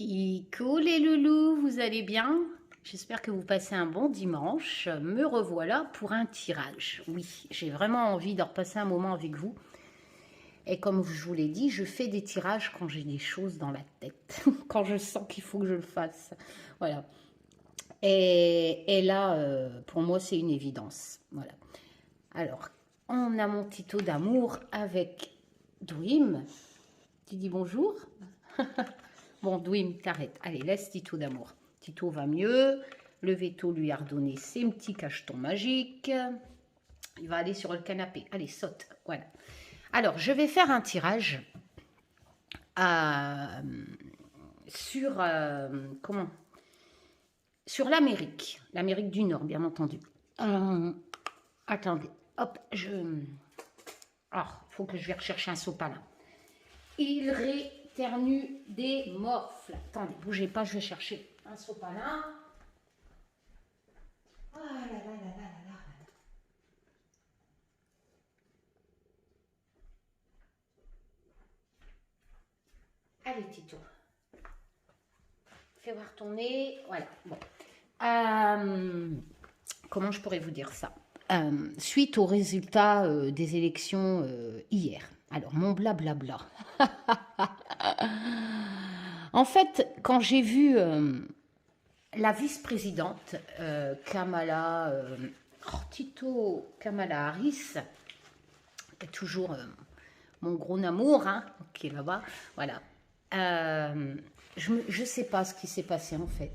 Coucou les loulous, vous allez bien? J'espère que vous passez un bon dimanche. Me revoilà pour un tirage. Oui, j'ai vraiment envie de repasser un moment avec vous. Et comme je vous l'ai dit, je fais des tirages quand j'ai des choses dans la tête. Quand je sens qu'il faut que je le fasse. Voilà. Et là, pour moi, c'est une évidence. Voilà. Alors, on a mon Tito d'amour avec Dwim. Tu dis bonjour? Bon, Dwim, t'arrêtes. Allez, laisse Tito d'amour. Tito va mieux. Le veto lui a redonné ses petits cachetons magiques. Il va aller sur le canapé. Allez, saute. Voilà. Alors, je vais faire un tirage sur sur l'Amérique. L'Amérique du Nord, bien entendu. Attendez. Hop, faut que je vais rechercher un sopalin. Il réternue des morfles. Attendez, bougez pas, je vais chercher un sopalin. Ah là là là là là là. Allez, Tito. Fais voir ton nez. Voilà. Bon. Comment je pourrais vous dire ça? Suite aux résultats des élections hier. Alors, mon blablabla. En fait, quand j'ai vu la vice-présidente Kamala Harris, toujours mon gros amour, hein, qui est là-bas, voilà. Je ne sais pas ce qui s'est passé en fait.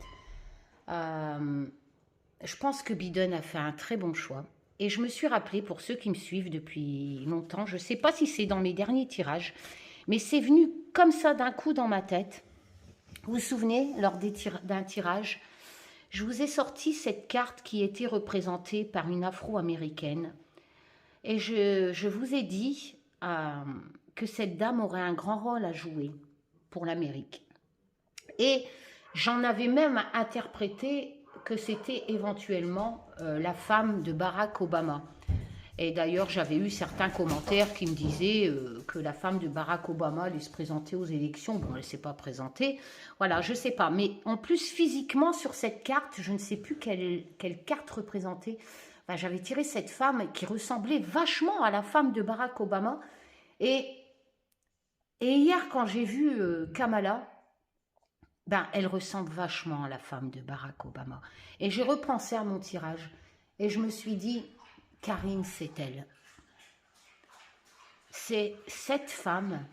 Je pense que Biden a fait un très bon choix. Et je me suis rappelé, pour ceux qui me suivent depuis longtemps, je ne sais pas si c'est dans mes derniers tirages, mais c'est venu comme ça d'un coup dans ma tête. Vous vous souvenez, lors d'un tirage, je vous ai sorti cette carte qui était représentée par une Afro-Américaine. Et je vous ai dit que cette dame aurait un grand rôle à jouer pour l'Amérique. Et j'en avais même interprété que c'était éventuellement la femme de Barack Obama. Et d'ailleurs, j'avais eu certains commentaires qui me disaient que la femme de Barack Obama allait se présenter aux élections. Bon, elle ne s'est pas présentée. Voilà, je ne sais pas. Mais en plus, physiquement, sur cette carte, je ne sais plus quelle carte représentait. Enfin, j'avais tiré cette femme qui ressemblait vachement à la femme de Barack Obama. Et hier, quand j'ai vu Kamala, elle ressemble vachement à la femme de Barack Obama. Et j'ai repensé à mon tirage. Et je me suis dit, Karine, c'est elle. Cette femme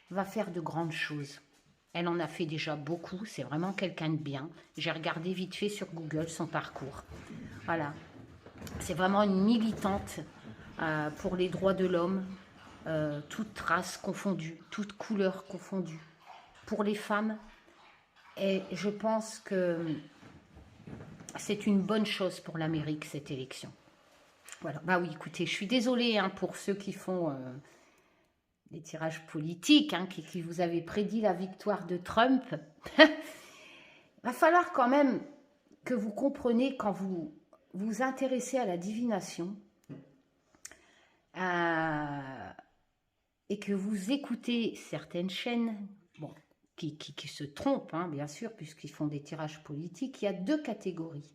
va faire de grandes choses. Elle en a fait déjà beaucoup. C'est vraiment quelqu'un de bien. J'ai regardé vite fait sur Google son parcours. Voilà. C'est vraiment une militante pour les droits de l'homme, toutes races confondues, toutes couleurs confondues. Pour les femmes, et je pense que c'est une bonne chose pour l'Amérique, cette élection. Voilà. Bah oui, écoutez, je suis désolée hein, pour ceux qui font des tirages politiques, hein, qui vous avaient prédit la victoire de Trump. Va falloir quand même que vous compreniez quand vous vous intéressez à la divination et que vous écoutez certaines chaînes, bon, qui se trompent, hein, bien sûr, puisqu'ils font des tirages politiques, il y a deux catégories.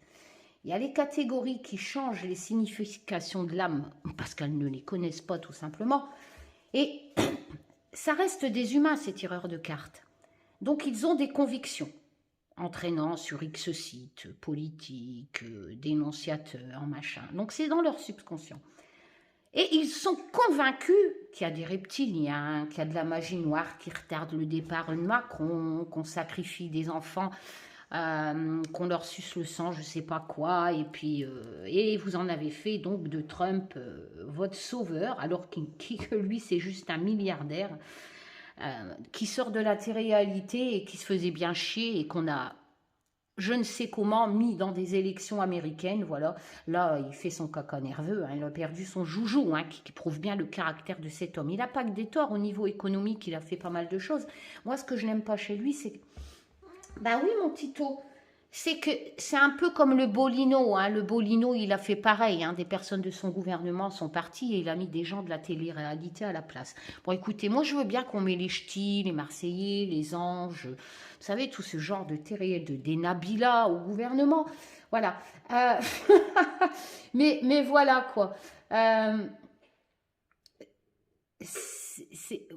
Il y a les catégories qui changent les significations de l'âme, parce qu'elles ne les connaissent pas tout simplement, et ça reste des humains, ces tireurs de cartes. Donc ils ont des convictions, entraînant sur X sites, politiques, dénonciateurs, machin. Donc c'est dans leur subconscient. Et ils sont convaincus qu'il y a des reptiliens, qu'il y a de la magie noire qui retarde le départ de Macron, qu'on sacrifie des enfants, qu'on leur suce le sang, je ne sais pas quoi. Et puis, et vous en avez fait donc de Trump votre sauveur, alors que lui c'est juste un milliardaire qui sort de la télé-réalité et qui se faisait bien chier et qu'on a je ne sais comment, mis dans des élections américaines, voilà. Là, il fait son caca nerveux, hein, il a perdu son joujou, hein, qui prouve bien le caractère de cet homme. Il n'a pas que des torts au niveau économique, il a fait pas mal de choses. Moi, ce que je n'aime pas chez lui, c'est... Bah oui, mon Tito, c'est que c'est un peu comme le Bolino, hein. Le Bolino, il a fait pareil, hein. Des personnes de son gouvernement sont parties et il a mis des gens de la télé-réalité à la place. Bon, écoutez, moi, je veux bien qu'on met les ch'tis, les Marseillais, les Anges, vous savez, tout ce genre de télé, des Nabila au gouvernement. Voilà. Euh, mais voilà, quoi. Euh, ces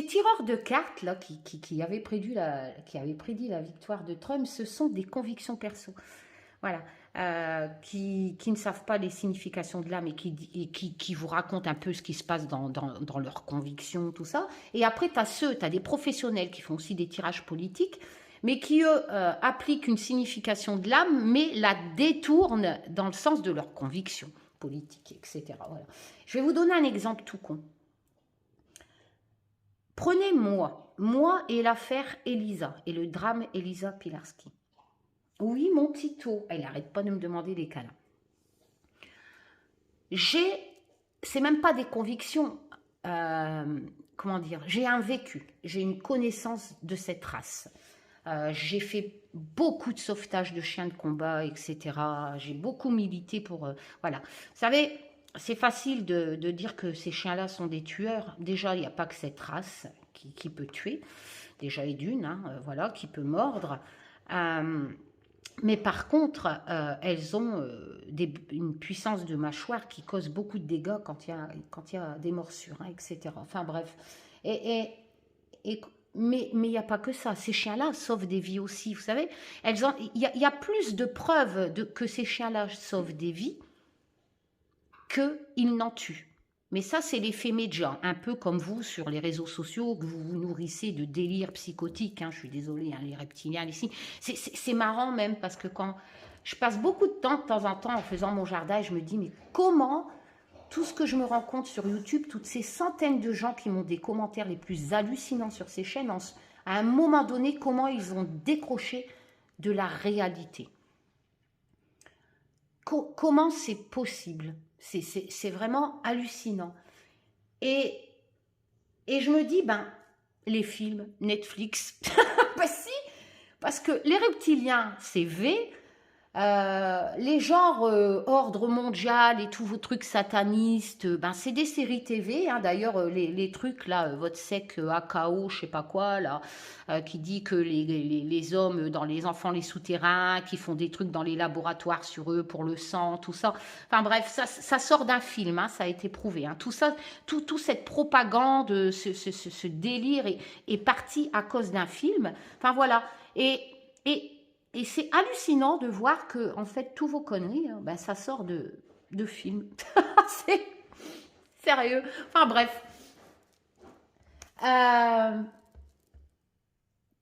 tireurs de cartes là qui avaient prédit la victoire de Trump, ce sont des convictions perso. Voilà. Qui ne savent pas les significations de l'âme et qui vous racontent un peu ce qui se passe dans leurs convictions, tout ça. Et après, tu as des professionnels qui font aussi des tirages politiques, mais qui, eux, appliquent une signification de l'âme, mais la détournent dans le sens de leurs convictions politiques, etc. Voilà. Je vais vous donner un exemple tout con. Prenez moi et l'affaire Elisa, et le drame Elisa Pilarski. Oui, mon Tito, elle n'arrête pas de me demander des câlins. C'est même pas des convictions, comment dire, j'ai un vécu, j'ai une connaissance de cette race. J'ai fait beaucoup de sauvetage de chiens de combat, etc. J'ai beaucoup milité pour... voilà. Vous savez, c'est facile de dire que ces chiens-là sont des tueurs. Déjà, il n'y a pas que cette race qui peut tuer. Déjà, et d'une, hein, voilà, qui peut mordre. Mais par contre, elles ont une puissance de mâchoire qui cause beaucoup de dégâts quand il y a des morsures, hein, etc. Enfin bref. Mais il n'y a pas que ça. Ces chiens-là sauvent des vies aussi, vous savez. Il y a plus de preuves que ces chiens-là sauvent des vies qu'ils n'en tuent. Mais ça, c'est l'effet média, un peu comme vous sur les réseaux sociaux, que vous vous nourrissez de délires psychotiques. Hein, je suis désolée, hein, les reptiliens ici. C'est marrant même, parce que quand je passe beaucoup de temps en temps, en faisant mon jardin, et je me dis, mais comment tout ce que je me rends compte sur YouTube, toutes ces centaines de gens qui m'ont des commentaires les plus hallucinants sur ces chaînes, à un moment donné, comment ils ont décroché de la réalité. Comment c'est possible? C'est vraiment hallucinant. Et je me dis, ben, les films, Netflix, ben si, parce que les reptiliens, c'est V, les genres ordre mondial et tous vos trucs satanistes, ben c'est des séries TV, hein. D'ailleurs les trucs là, votre sec AKO, je sais pas quoi là, qui dit que les hommes dans les enfants les souterrains, qui font des trucs dans les laboratoires sur eux pour le sang, tout ça. Enfin bref, ça sort d'un film, hein, ça a été prouvé. Hein. Tout ça, tout cette propagande, ce délire est parti à cause d'un film. Enfin voilà. Et c'est hallucinant de voir que, en fait, tous vos conneries, ben, ça sort de films. C'est sérieux. Enfin, bref.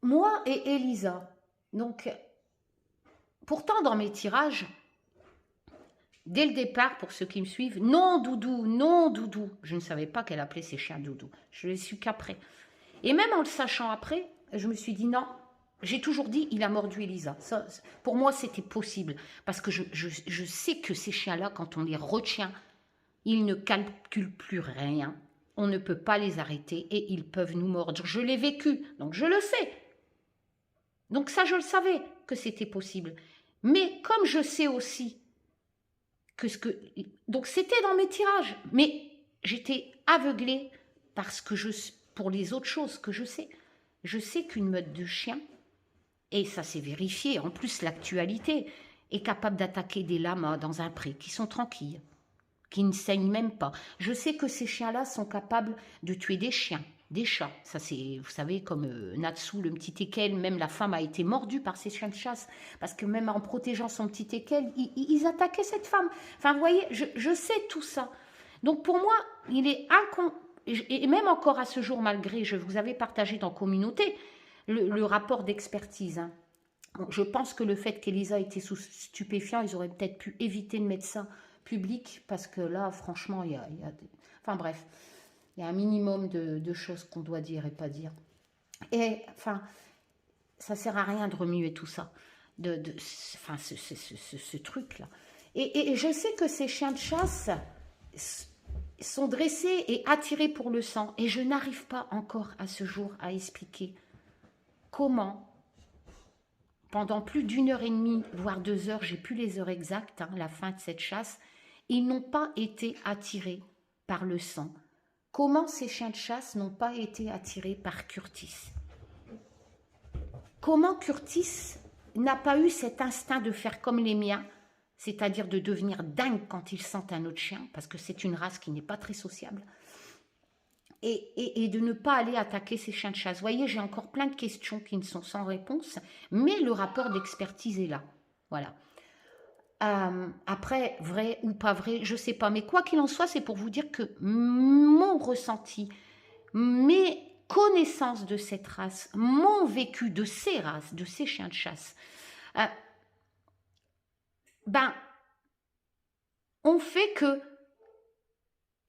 Moi et Elisa, donc, pourtant, dans mes tirages, dès le départ, pour ceux qui me suivent, non, Doudou, non, Doudou. Je ne savais pas qu'elle appelait ses chiens Doudou. Je l'ai su qu'après. Et même en le sachant après, je me suis dit non. J'ai toujours dit, il a mordu Elisa. Ça, pour moi, c'était possible. Parce que je sais que ces chiens-là, quand on les retient, ils ne calculent plus rien. On ne peut pas les arrêter et ils peuvent nous mordre. Je l'ai vécu, donc je le sais. Donc ça, je le savais que c'était possible. Mais comme je sais aussi que ce que... Donc c'était dans mes tirages. Mais j'étais aveuglée parce que pour les autres choses que je sais. Je sais qu'une meute de chiens, et ça s'est vérifié, en plus l'actualité, est capable d'attaquer des lamas dans un pré qui sont tranquilles, qui ne saignent même pas. Je sais que ces chiens-là sont capables de tuer des chiens, des chats. Ça c'est, vous savez, comme Natsu, le petit teckel, même la femme a été mordue par ces chiens de chasse, parce que même en protégeant son petit teckel, ils attaquaient cette femme. Enfin, vous voyez, je sais tout ça. Donc pour moi, il est et même encore à ce jour, malgré, je vous avais partagé dans Communauté, le rapport d'expertise. Hein. Bon, je pense que le fait qu'Elisa était sous stupéfiant, ils auraient peut-être pu éviter de mettre ça public, parce que là, franchement, il y a enfin bref, il y a un minimum de choses qu'on doit dire et pas dire. Et enfin, ça sert à rien de remuer tout ça, enfin, ce truc-là. Et je sais que ces chiens de chasse sont dressés et attirés pour le sang, et je n'arrive pas encore à ce jour à expliquer comment pendant plus d'1 h 30, voire 2 heures, j'ai plus les heures exactes, hein, la fin de cette chasse, ils n'ont pas été attirés par le sang. Comment ces chiens de chasse n'ont pas été attirés par Curtis? Comment Curtis n'a pas eu cet instinct de faire comme les miens, c'est-à-dire de devenir dingue quand il sent un autre chien, parce que c'est une race qui n'est pas très sociable, et de ne pas aller attaquer ces chiens de chasse. Vous voyez, j'ai encore plein de questions qui ne sont sans réponse, mais le rapport d'expertise est là. Voilà. Après, vrai ou pas vrai, je ne sais pas. Mais quoi qu'il en soit, c'est pour vous dire que mon ressenti, mes connaissances de cette race, mon vécu de ces races, de ces chiens de chasse, ont fait que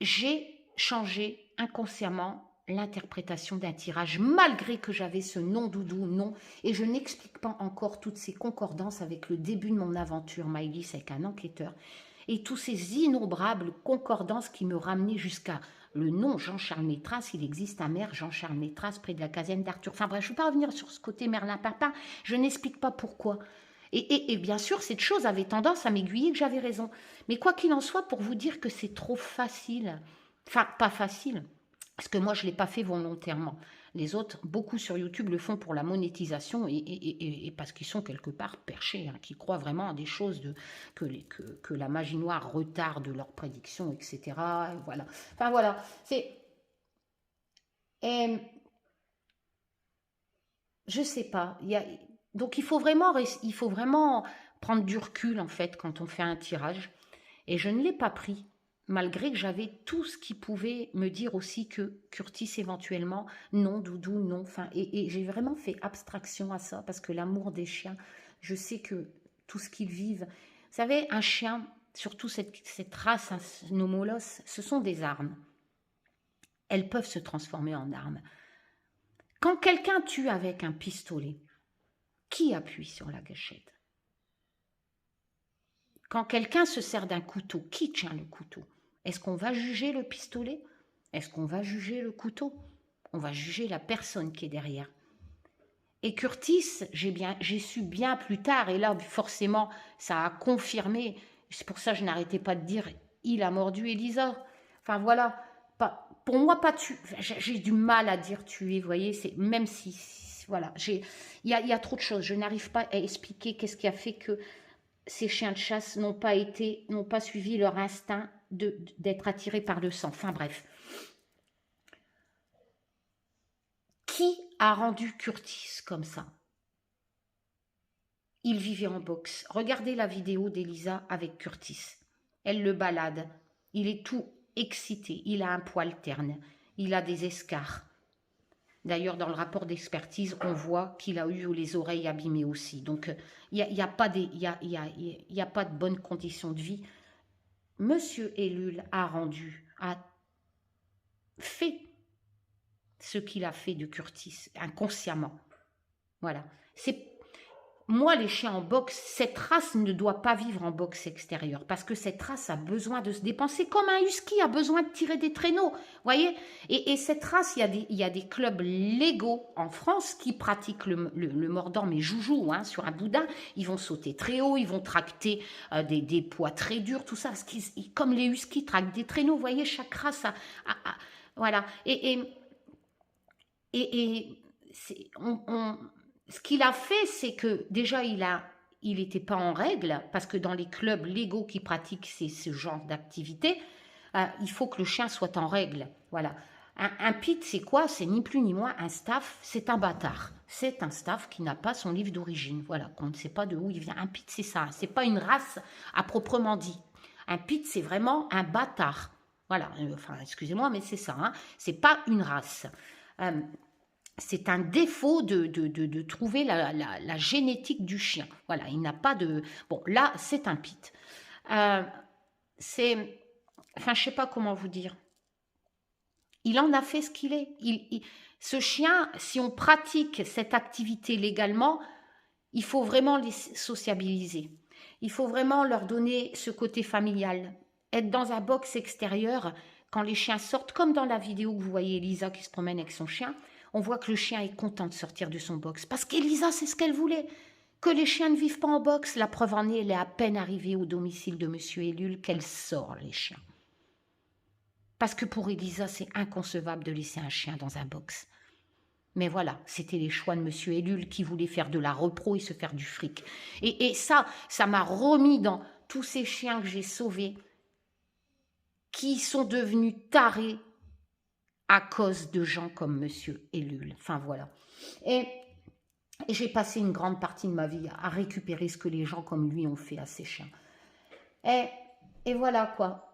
j'ai changé inconsciemment l'interprétation d'un tirage, malgré que j'avais ce non doudou, non, et je n'explique pas encore toutes ces concordances avec le début de mon aventure Maïlis avec un enquêteur, et tous ces innombrables concordances qui me ramenaient jusqu'à le nom Jean-Charles Métras. Il existe un maire Jean-Charles Métras près de la caserne d'Arthur. Enfin bref, je ne vais pas revenir sur ce côté Merlin-Papin, je n'explique pas pourquoi. Et bien sûr, cette chose avait tendance à m'aiguiller que j'avais raison. Mais quoi qu'il en soit, pour vous dire que c'est trop facile, enfin pas facile, parce que moi je ne l'ai pas fait volontairement. Les autres, beaucoup sur YouTube, le font pour la monétisation et parce qu'ils sont quelque part perchés, hein, qui croient vraiment à des choses que la magie noire retarde leurs prédictions, etc. Voilà. Enfin voilà, c'est... je sais pas, donc il faut vraiment prendre du recul en fait quand on fait un tirage. Et je ne l'ai pas pris, malgré que j'avais tout ce qui pouvait me dire aussi que Curtis éventuellement, non, doudou, non. Enfin, et j'ai vraiment fait abstraction à ça, parce que l'amour des chiens, je sais que tout ce qu'ils vivent... Vous savez, un chien, surtout cette race, un Nomolos, ce sont des armes. Elles peuvent se transformer en armes. Quand quelqu'un tue avec un pistolet, qui appuie sur la gâchette? Quand quelqu'un se sert d'un couteau, qui tient le couteau? Est-ce qu'on va juger le pistolet? Est-ce qu'on va juger le couteau? On va juger la personne qui est derrière. Et Curtis, j'ai su bien plus tard, et là forcément ça a confirmé, c'est pour ça que je n'arrêtais pas de dire il a mordu Elisa. Enfin voilà, pour moi pas tuer, j'ai du mal à dire tuer, vous voyez, même si voilà, il y a trop de choses, je n'arrive pas à expliquer qu'est-ce qui a fait que ces chiens de chasse n'ont pas suivi leur instinct d'être attirés par le sang. Enfin bref. Qui a rendu Curtis comme ça? Il vivait en boxe. Regardez la vidéo d'Elisa avec Curtis. Elle le balade. Il est tout excité. Il a un poil terne. Il a des escarres. D'ailleurs, dans le rapport d'expertise, on voit qu'il a eu les oreilles abîmées aussi. Donc, il n'y a pas de bonnes conditions de vie. Monsieur Ellul a fait ce qu'il a fait de Curtis, inconsciemment. Voilà. Moi, les chiens en boxe, cette race ne doit pas vivre en boxe extérieure, parce que cette race a besoin de se dépenser comme un husky a besoin de tirer des traîneaux, voyez. Et cette race, il y a des clubs légaux en France qui pratiquent le mordant, mais joujou, hein, sur un boudin. Ils vont sauter très haut, ils vont tracter des poids très durs, tout ça, comme les huskies tractent des traîneaux, vous voyez, chaque race voilà. Ce qu'il a fait, c'est que déjà, il n'était pas en règle, parce que dans les clubs légaux qui pratiquent ce genre d'activité, il faut que le chien soit en règle. Voilà. Un pit, c'est quoi? C'est ni plus ni moins un staff, c'est un bâtard. C'est un staff qui n'a pas son livre d'origine. Voilà, qu'on ne sait pas de où il vient. Un pit, c'est ça. C'est pas une race à proprement dit. Un pit, c'est vraiment un bâtard. Voilà. Enfin, excusez-moi, mais c'est ça. Hein. C'est pas une race. C'est un défaut de trouver la génétique du chien. Voilà, il n'a pas de... Bon, là, c'est un pit. Enfin, je ne sais pas comment vous dire. Il en a fait ce qu'il est. Ce chien, si on pratique cette activité légalement, il faut vraiment les sociabiliser. Il faut vraiment leur donner ce côté familial. Être dans un box extérieur, quand les chiens sortent, comme dans la vidéo que vous voyez Elisa qui se promène avec son chien, on voit que le chien est content de sortir de son box. Parce qu'Elisa, c'est ce qu'elle voulait. Que les chiens ne vivent pas en box, la preuve en est, elle est à peine arrivée au domicile de Monsieur Ellul qu'elle sort les chiens. Parce que pour Elisa, c'est inconcevable de laisser un chien dans un box. Mais voilà, c'était les choix de Monsieur Ellul qui voulait faire de la repro et se faire du fric. Et ça m'a remis dans tous ces chiens que j'ai sauvés qui sont devenus tarés à cause de gens comme Monsieur Ellul. Enfin voilà. Et j'ai passé une grande partie de ma vie à récupérer ce que les gens comme lui ont fait à ces chiens. Et voilà quoi.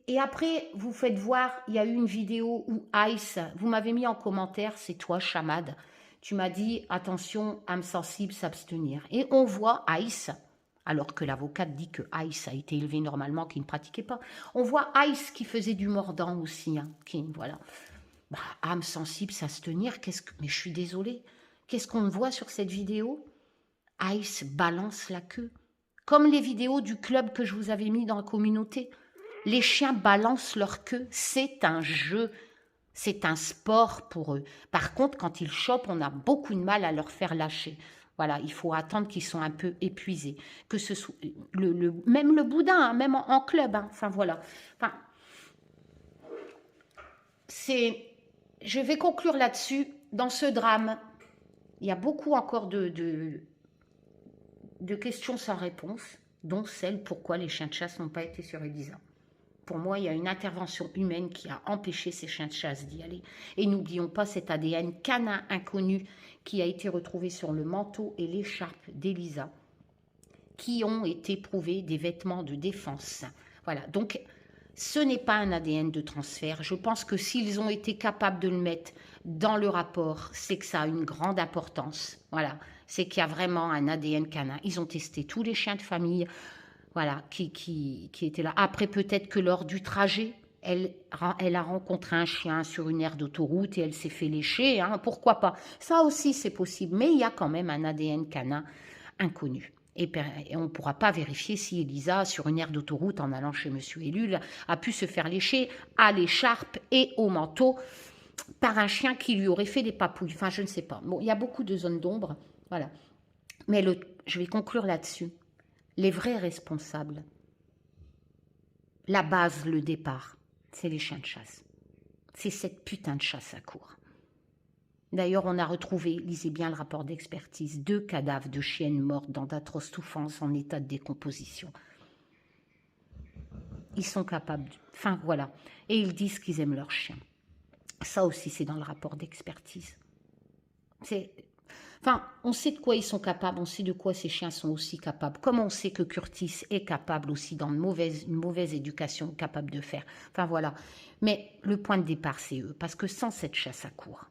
Et après, vous faites voir, il y a eu une vidéo où Ice, vous m'avez mis en commentaire, c'est toi, Chamad, tu m'as dit, attention, âme sensible, s'abstenir. Et on voit Ice, alors que l'avocate dit que Ice a été élevé normalement, qu'il ne pratiquait pas. On voit Ice qui faisait du mordant aussi, hein, voilà. Bah, âme sensible, s'abstenir, mais je suis désolée. Qu'est-ce qu'on voit sur cette vidéo? Ice balance la queue. Comme les vidéos du club que je vous avais mis dans la communauté. Les chiens balancent leur queue, c'est un jeu, c'est un sport pour eux. Par contre, quand ils chopent, on a beaucoup de mal à leur faire lâcher. Voilà, il faut attendre qu'ils soient un peu épuisés. Que ce soit même le boudin, hein, même en club. Hein, enfin voilà. Enfin, je vais conclure là-dessus. Dans ce drame, il y a beaucoup encore de questions sans réponse, dont celle pourquoi les chiens de chasse n'ont pas été sur Elisa. Pour moi, il y a une intervention humaine qui a empêché ces chiens de chasse d'y aller. Et n'oublions pas cet ADN canin inconnu qui a été retrouvé sur le manteau et l'écharpe d'Elisa, qui ont été prouvés des vêtements de défense. Voilà, donc ce n'est pas un ADN de transfert. Je pense que s'ils ont été capables de le mettre dans le rapport, c'est que ça a une grande importance. Voilà, c'est qu'il y a vraiment un ADN canin. Ils ont testé tous les chiens de famille, voilà, qui était là. Après, peut-être que lors du trajet, elle a rencontré un chien sur une aire d'autoroute et elle s'est fait lécher, hein, pourquoi pas. Ça aussi, c'est possible, mais il y a quand même un ADN canin inconnu. Et on ne pourra pas vérifier si Elisa, sur une aire d'autoroute, en allant chez Monsieur Ellul, a pu se faire lécher à l'écharpe et au manteau par un chien qui lui aurait fait des papouilles. Enfin, je ne sais pas. Bon, il y a beaucoup de zones d'ombre, voilà. Mais je vais conclure là-dessus. Les vrais responsables, la base, le départ, c'est les chiens de chasse. C'est cette putain de chasse à court. D'ailleurs, on a retrouvé, lisez bien le rapport d'expertise, 2 cadavres de chiennes mortes dans d'atroces souffrances en état de décomposition. Ils sont capables, enfin voilà, et ils disent qu'ils aiment leurs chiens. Ça aussi, c'est dans le rapport d'expertise. Enfin, on sait de quoi ils sont capables, on sait de quoi ces chiens sont aussi capables. Comme on sait que Curtis est capable aussi dans une mauvaise éducation, capable de faire. Enfin voilà. Mais le point de départ, c'est eux. Parce que sans cette chasse à court,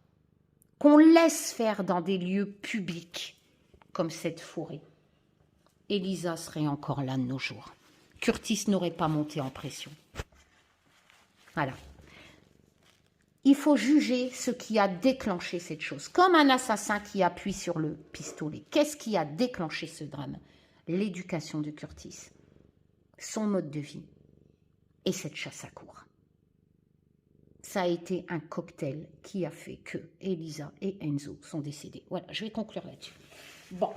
qu'on laisse faire dans des lieux publics, comme cette forêt, Elisa serait encore là de nos jours. Curtis n'aurait pas monté en pression. Voilà. Il faut juger ce qui a déclenché cette chose. Comme un assassin qui appuie sur le pistolet. Qu'est-ce qui a déclenché ce drame? L'éducation de Curtis, son mode de vie et cette chasse à court. Ça a été un cocktail qui a fait que Elisa et Enzo sont décédés. Voilà, je vais conclure là-dessus. Bon.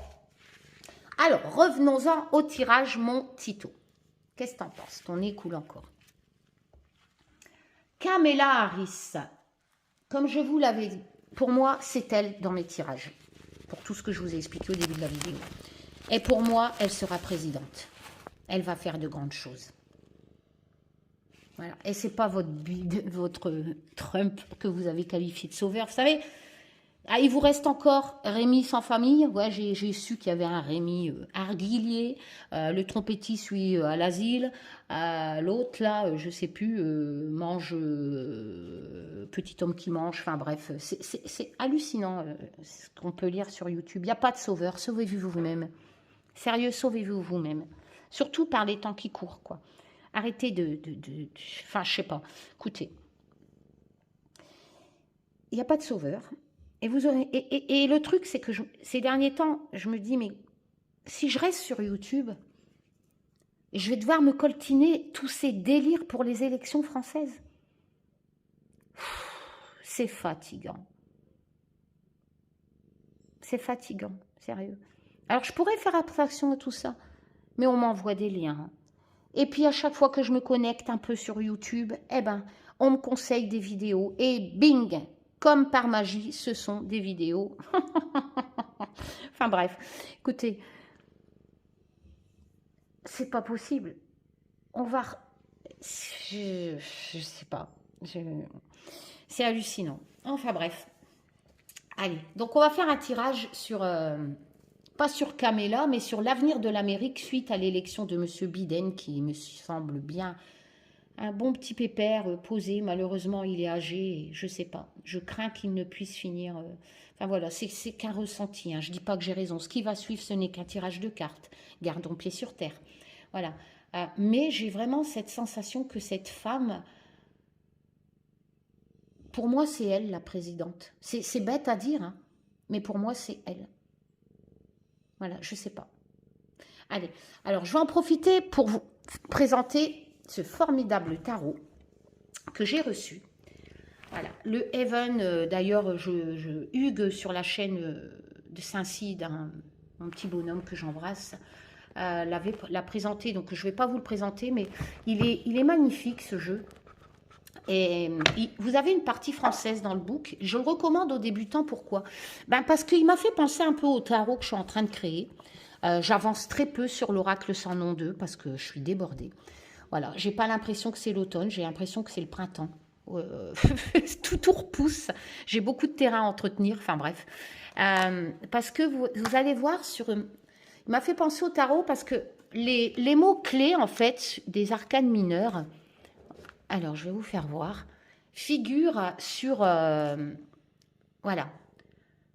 Alors, revenons-en au tirage, mon Tito. Qu'est-ce que t'en penses? Ton nez coule encore. Kamala Harris, comme je vous l'avais dit, pour moi, c'est elle dans mes tirages. Pour tout ce que je vous ai expliqué au début de la vidéo. Et pour moi, elle sera présidente. Elle va faire de grandes choses. Voilà. Et c'est pas votre Trump que vous avez qualifié de sauveur. Vous savez, il vous reste encore Rémi sans famille. Ouais, j'ai su qu'il y avait un Rémi Arguillier. Le trompettiste, lui, à l'asile. L'autre, là, je sais plus, mange... petit homme qui mange. Enfin bref, c'est hallucinant ce qu'on peut lire sur YouTube. Il n'y a pas de sauveur. Sauvez-vous vous-même. Sérieux, sauvez-vous vous-même. Surtout par les temps qui courent, quoi. Arrêtez enfin, je sais pas. Écoutez, il n'y a pas de sauveur. Et le truc, c'est que ces derniers temps, je me dis, mais si je reste sur YouTube, je vais devoir me coltiner tous ces délires pour les élections françaises. C'est fatigant. C'est fatigant, sérieux. Alors, je pourrais faire abstraction de tout ça, mais on m'envoie des liens. Et puis, à chaque fois que je me connecte un peu sur YouTube, eh ben, on me conseille des vidéos. Et bing, comme par magie, ce sont des vidéos. Enfin bref, écoutez, c'est pas possible. On va... Je sais pas. C'est hallucinant. Enfin bref. Allez, donc on va faire un tirage sur... pas sur Kamala, mais sur l'avenir de l'Amérique suite à l'élection de M. Biden, qui me semble bien un bon petit pépère posé. Malheureusement, il est âgé, et je sais pas. Je crains qu'il ne puisse finir... Enfin voilà, c'est qu'un ressenti. Hein. Je dis pas que j'ai raison. Ce qui va suivre, ce n'est qu'un tirage de cartes. Gardons pied sur terre. Voilà. Mais j'ai vraiment cette sensation que cette femme... Pour moi, c'est elle, la présidente. C'est bête à dire, hein, mais pour moi, c'est elle. Voilà, je sais pas. Allez, alors je vais en profiter pour vous présenter ce formidable tarot que j'ai reçu. Voilà, le Heaven, d'ailleurs, je hugue sur la chaîne de Saint-Cy d'un mon petit bonhomme que j'embrasse, l'a présenté, donc je ne vais pas vous le présenter, mais il est magnifique ce jeu. Et vous avez une partie française dans le book. Je le recommande aux débutants. Pourquoi? Parce qu'il m'a fait penser un peu au tarot que je suis en train de créer. J'avance très peu sur l'oracle sans nom 2 parce que je suis débordée. Voilà, j'ai pas l'impression que c'est l'automne, j'ai l'impression que c'est le printemps. Tout repousse. J'ai beaucoup de terrain à entretenir. Enfin bref. Parce que vous allez voir sur... Il m'a fait penser au tarot parce que les mots-clés, en fait, des arcanes mineurs... Alors, je vais vous faire voir. Figure sur... voilà.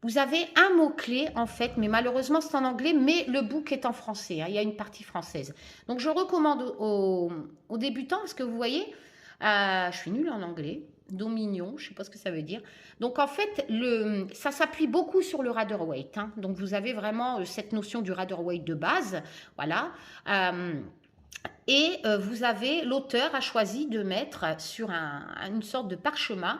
Vous avez un mot-clé, en fait, mais malheureusement, c'est en anglais, mais le book est en français. Hein, il y a une partie française. Donc, je recommande aux débutants, parce que vous voyez, je suis nulle en anglais. Dominion, je ne sais pas ce que ça veut dire. Donc, en fait, ça s'appuie beaucoup sur le Rider-Waite. Hein. Donc, vous avez vraiment cette notion du Rider-Waite de base. Voilà. Et vous avez, l'auteur a choisi de mettre sur une sorte de parchemin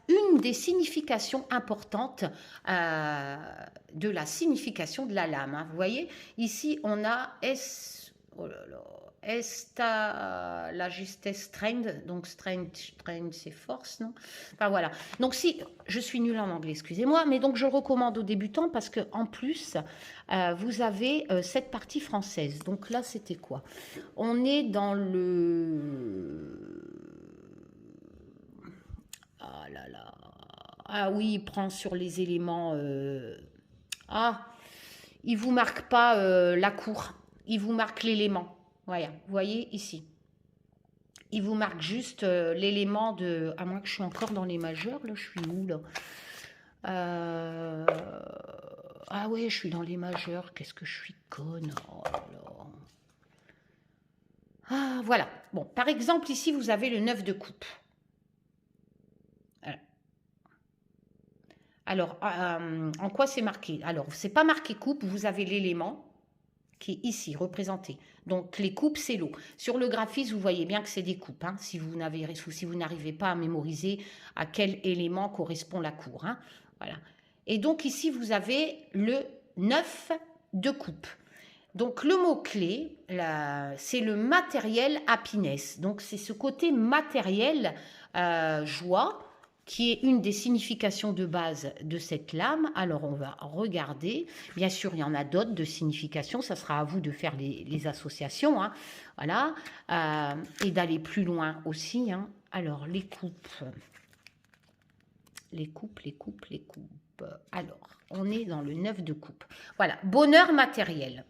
une des significations importantes de la signification de la lame. Hein. Vous voyez, ici on a oh là là, la justesse strength, donc strength c'est force, non? Enfin voilà. Donc si, je suis nulle en anglais, excusez-moi, mais donc je recommande aux débutants parce que en plus, vous avez cette partie française. Donc là, c'était quoi? On est dans le... Ah là là. Ah oui, il prend sur les éléments... Ah, il vous marque pas la cour, il vous marque l'élément. Voilà, vous voyez ici. Il vous marque juste l'élément de... À moins que je suis encore dans les majeurs, là, je suis où, là? Ah ouais, je suis dans les majeurs, qu'est-ce que je suis conne. Oh là là. Ah, voilà. Bon, par exemple, ici, vous avez le 9 de coupe. Voilà. Alors, en quoi c'est marqué? Alors, c'est pas marqué coupe, vous avez l'élément qui est ici, représenté. Donc, les coupes, c'est l'eau. Sur le graphisme, vous voyez bien que c'est des coupes, hein, si vous n'arrivez pas à mémoriser à quel élément correspond la cour. Hein, voilà. Et donc, ici, vous avez le 9 de coupe. Donc, le mot-clé, c'est le matériel happiness. Donc, c'est ce côté matériel, joie, qui est une des significations de base de cette lame. Alors, on va regarder. Bien sûr, il y en a d'autres de significations. Ça sera à vous de faire les associations. Hein. Voilà. Et d'aller plus loin aussi. Hein. Alors, les coupes. Les coupes. Alors, on est dans le 9 de coupe. Voilà. Bonheur matériel.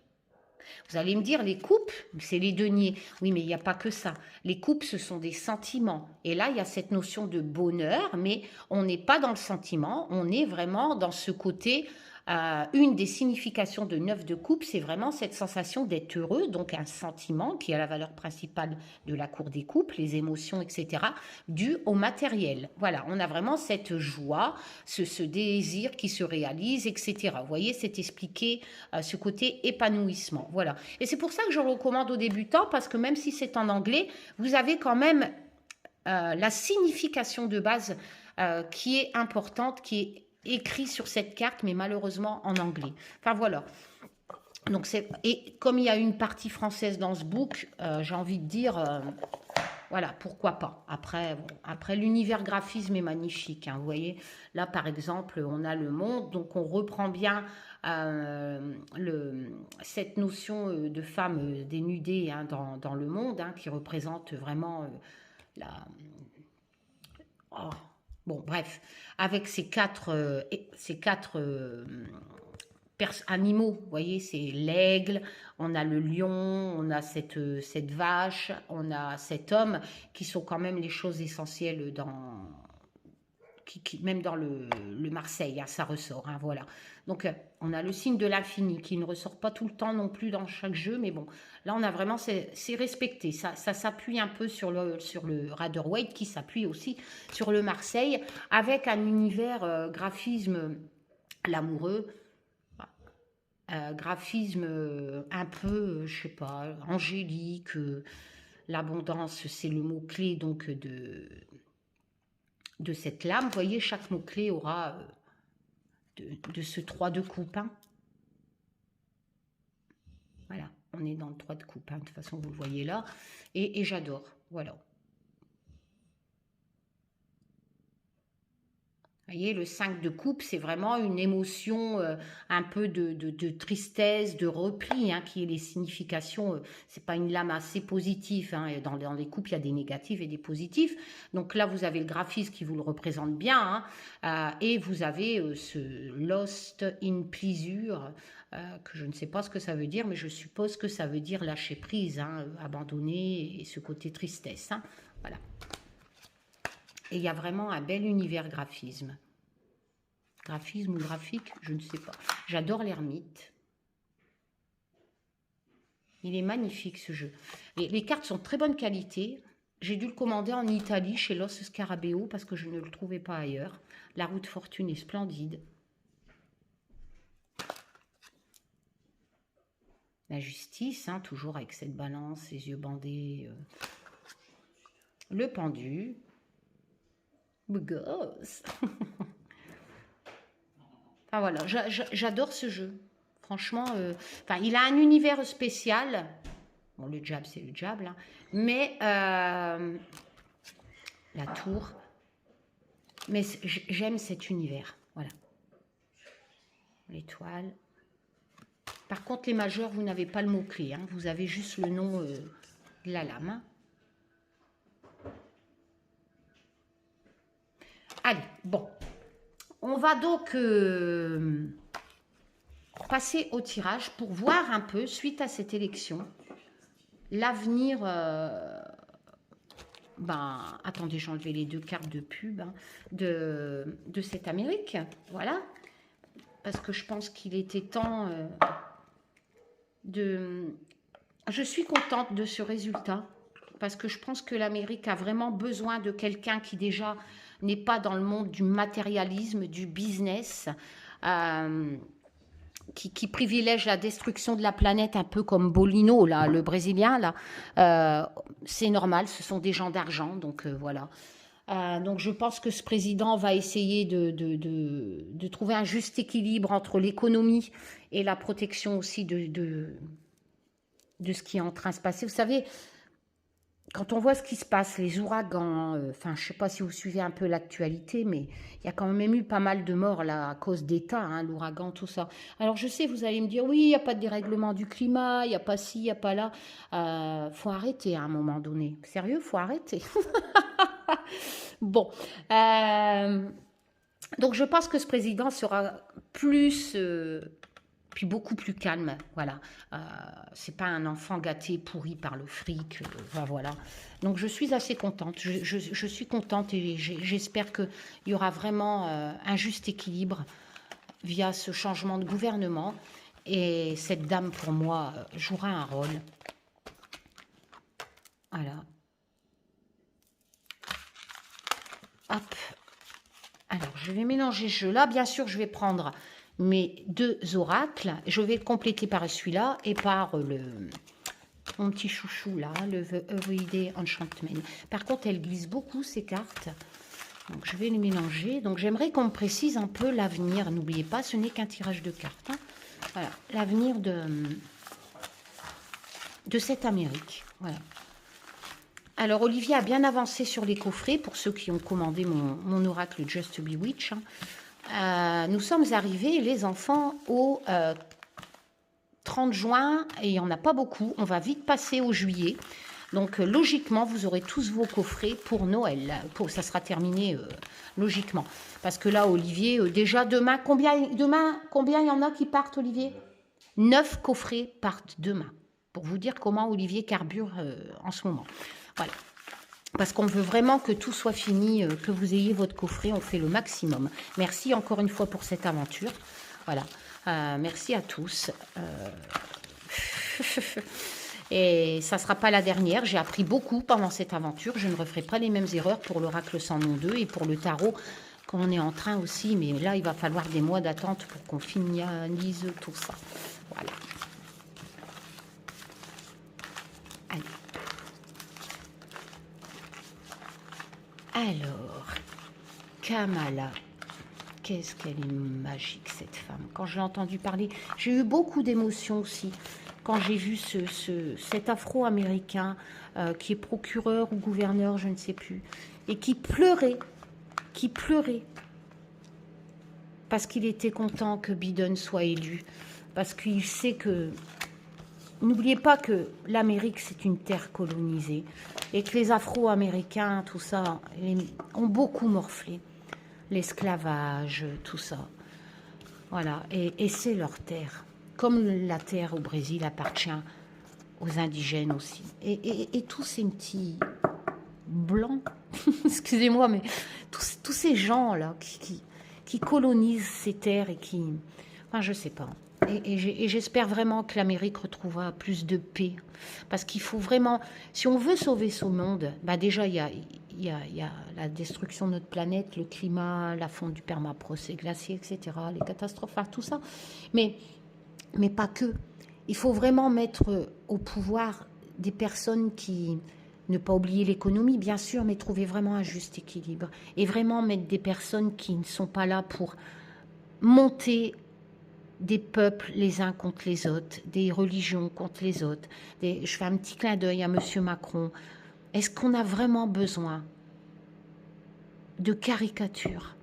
Vous allez me dire, les coupes, c'est les deniers. Oui, mais il n'y a pas que ça. Les coupes, ce sont des sentiments. Et là, il y a cette notion de bonheur, mais on n'est pas dans le sentiment, on est vraiment dans ce côté... une des significations de 9 de coupe, c'est vraiment cette sensation d'être heureux, donc un sentiment qui est la valeur principale de la cour des coupes, les émotions, etc., dû au matériel. Voilà, on a vraiment cette joie, ce désir qui se réalise, etc. Vous voyez, c'est expliqué ce côté épanouissement. Voilà. Et c'est pour ça que je recommande aux débutants, parce que même si c'est en anglais, vous avez quand même la signification de base qui est importante, qui est écrit sur cette carte, mais malheureusement en anglais. Enfin voilà. Donc et comme il y a une partie française dans ce book, j'ai envie de dire, voilà, pourquoi pas. Après, bon, après l'univers graphisme est magnifique, hein, vous voyez. Là, par exemple, on a le monde, donc on reprend bien cette notion de femme dénudée, hein, dans le monde, hein, qui représente vraiment la... Oh, bon, bref, avec ces quatre animaux, vous voyez, c'est l'aigle, on a le lion, on a cette vache, on a cet homme, qui sont quand même les choses essentielles même dans le Marseille, hein, ça ressort, hein, voilà. Donc, on a le signe de l'infini, qui ne ressort pas tout le temps non plus dans chaque jeu, mais bon, là, on a vraiment, c'est respecté, ça s'appuie un peu sur le Rider-Waite, qui s'appuie aussi sur le Marseille, avec un univers graphisme l'amoureux, graphisme un peu, je sais pas, angélique, l'abondance, c'est le mot-clé donc de cette lame. Vous voyez, chaque mot-clé aura de ce 3 de coupe. Hein. Voilà, on est dans le 3 de coupe, hein, de toute façon, vous le voyez là. Et j'adore, voilà. Vous voyez, le 5 de coupe, c'est vraiment une émotion un peu de tristesse, de repli, hein, qui est les significations. C'est pas une lame assez positive. Hein, dans les coupes, il y a des négatifs et des positifs. Donc là, vous avez le graphisme qui vous le représente bien. Hein, et vous avez ce Lost in Pleasure, que je ne sais pas ce que ça veut dire, mais je suppose que ça veut dire lâcher prise, hein, abandonner, et ce côté tristesse. Hein, voilà. Et il y a vraiment un bel univers graphisme. Graphisme ou graphique, je ne sais pas. J'adore l'ermite. Il est magnifique ce jeu. Les cartes sont de très bonne qualité. J'ai dû le commander en Italie chez Los Scarabeo parce que je ne le trouvais pas ailleurs. La roue de fortune est splendide. La justice, hein, toujours avec cette balance, les yeux bandés. Le pendu. Beau gosse. Enfin voilà, j'adore ce jeu. Franchement, il a un univers spécial. Bon, le diable, c'est le diable. Hein, mais la tour. Mais j'aime cet univers. Voilà. L'étoile. Par contre, les majeurs, vous n'avez pas le mot-clé. Hein, vous avez juste le nom de la lame. Hein. Allez, bon. On va donc passer au tirage pour voir un peu, suite à cette élection, l'avenir... attendez, j'ai enlevé les deux cartes de pub, hein, de cette Amérique. Voilà. Parce que je pense qu'il était temps de... Je suis contente de ce résultat. Parce que je pense que l'Amérique a vraiment besoin de quelqu'un qui déjà n'est pas dans le monde du matérialisme, du business, qui privilège la destruction de la planète, un peu comme Bolino, là, le Brésilien. Là, c'est normal, ce sont des gens d'argent, donc voilà. Donc je pense que ce président va essayer de trouver un juste équilibre entre l'économie et la protection aussi de ce qui est en train de se passer. Vous savez, quand on voit ce qui se passe, les ouragans, je ne sais pas si vous suivez un peu l'actualité, mais il y a quand même eu pas mal de morts là à cause d'État, hein, l'ouragan, tout ça. Alors je sais, vous allez me dire, oui, il n'y a pas de dérèglement du climat, il n'y a pas ci, il n'y a pas là. Faut arrêter à un moment donné. Sérieux, faut arrêter. Bon. Donc je pense que ce président sera plus... puis beaucoup plus calme, voilà. C'est pas un enfant gâté, pourri par le fric, voilà. Donc je suis assez contente, je suis contente et j'espère qu'il y aura vraiment un juste équilibre via ce changement de gouvernement. Et cette dame, pour moi, jouera un rôle. Voilà. Hop. Alors, je vais mélanger ce jeu-là. Bien sûr, je vais prendre... mes deux oracles, je vais le compléter par celui-là et par mon petit chouchou là, le The Everyday Enchantment. Par contre, elle glisse beaucoup ces cartes. Donc, je vais les mélanger. Donc, j'aimerais qu'on me précise un peu l'avenir. N'oubliez pas, ce n'est qu'un tirage de cartes. Hein. Voilà, l'avenir de cette Amérique. Voilà. Alors, Olivier a bien avancé sur les coffrets, pour ceux qui ont commandé mon oracle Just Bewitch. Nous sommes arrivés, les enfants, au 30 juin, et il n'y en a pas beaucoup. On va vite passer au juillet. Donc, logiquement, vous aurez tous vos coffrets pour Noël. Ça sera terminé, logiquement. Parce que là, Olivier, déjà demain, combien il y en a qui partent, Olivier? 9 coffrets partent demain. Pour vous dire comment Olivier carbure en ce moment. Voilà. Parce qu'on veut vraiment que tout soit fini, que vous ayez votre coffret, on fait le maximum. Merci encore une fois pour cette aventure. Voilà. Merci à tous. Et ça ne sera pas la dernière. J'ai appris beaucoup pendant cette aventure. Je ne referai pas les mêmes erreurs pour l'oracle sans nom 2 et pour le tarot qu'on est en train aussi. Mais là, il va falloir des mois d'attente pour qu'on finalise tout ça. Voilà. Allez. Alors, Kamala, qu'est-ce qu'elle est magique cette femme. Quand je l'ai entendue parler, j'ai eu beaucoup d'émotions aussi. Quand j'ai vu cet Afro-Américain qui est procureur ou gouverneur, je ne sais plus, et qui pleurait parce qu'il était content que Biden soit élu, parce qu'il sait que... N'oubliez pas que l'Amérique, c'est une terre colonisée et que les Afro-Américains, tout ça, ont beaucoup morflé. L'esclavage, tout ça. Voilà, et c'est leur terre. Comme la terre au Brésil appartient aux indigènes aussi. Et tous ces petits blancs, excusez-moi, mais tous ces gens-là qui colonisent ces terres et qui... Enfin, je sais pas. Et j'espère vraiment que l'Amérique retrouvera plus de paix. Parce qu'il faut vraiment... Si on veut sauver ce monde, bah déjà, il y a la destruction de notre planète, le climat, la fonte du permafrost, les glaciers, etc., les catastrophes, enfin, tout ça. Mais pas que. Il faut vraiment mettre au pouvoir des personnes qui... Ne pas oublier l'économie, bien sûr, mais trouver vraiment un juste équilibre. Et vraiment mettre des personnes qui ne sont pas là pour monter des peuples les uns contre les autres, des religions contre les autres. Je fais un petit clin d'œil à M. Macron. Est-ce qu'on a vraiment besoin de caricatures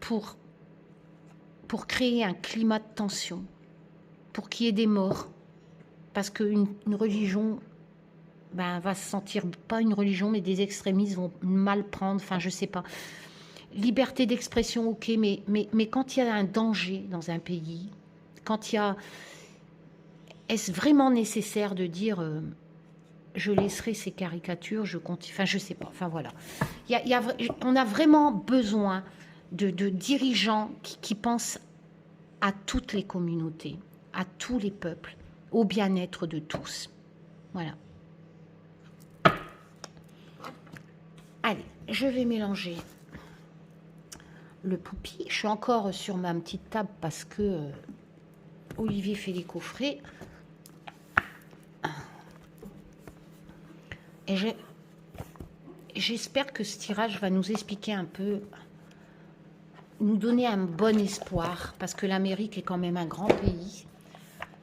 pour créer un climat de tension, pour qu'il y ait des morts? Parce qu'une religion va se sentir, pas une religion, mais des extrémistes vont mal prendre, enfin je sais pas. Liberté d'expression, ok, mais quand il y a un danger dans un pays, quand il y a... Est-ce vraiment nécessaire de dire je laisserai ces caricatures, je continue, enfin je sais pas, enfin voilà. On a vraiment besoin de dirigeants qui pensent à toutes les communautés, à tous les peuples, au bien-être de tous. Voilà. Allez, je vais mélanger le poupi. Je suis encore sur ma petite table parce que Olivier fait les coffrets. Et j'espère que ce tirage va nous expliquer un peu, nous donner un bon espoir, parce que l'Amérique est quand même un grand pays.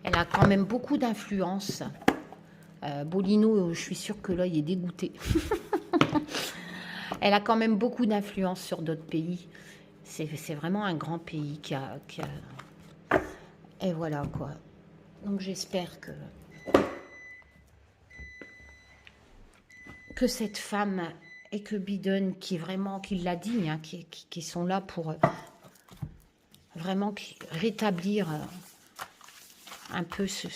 Elle a quand même beaucoup d'influence. Bolino, je suis sûre que là, il est dégoûté. Elle a quand même beaucoup d'influence sur d'autres pays. C'est vraiment un grand pays qui a... Et voilà, quoi. Donc, j'espère que cette femme et que Biden, qui l'a dit, hein, qui sont là pour vraiment rétablir un peu ce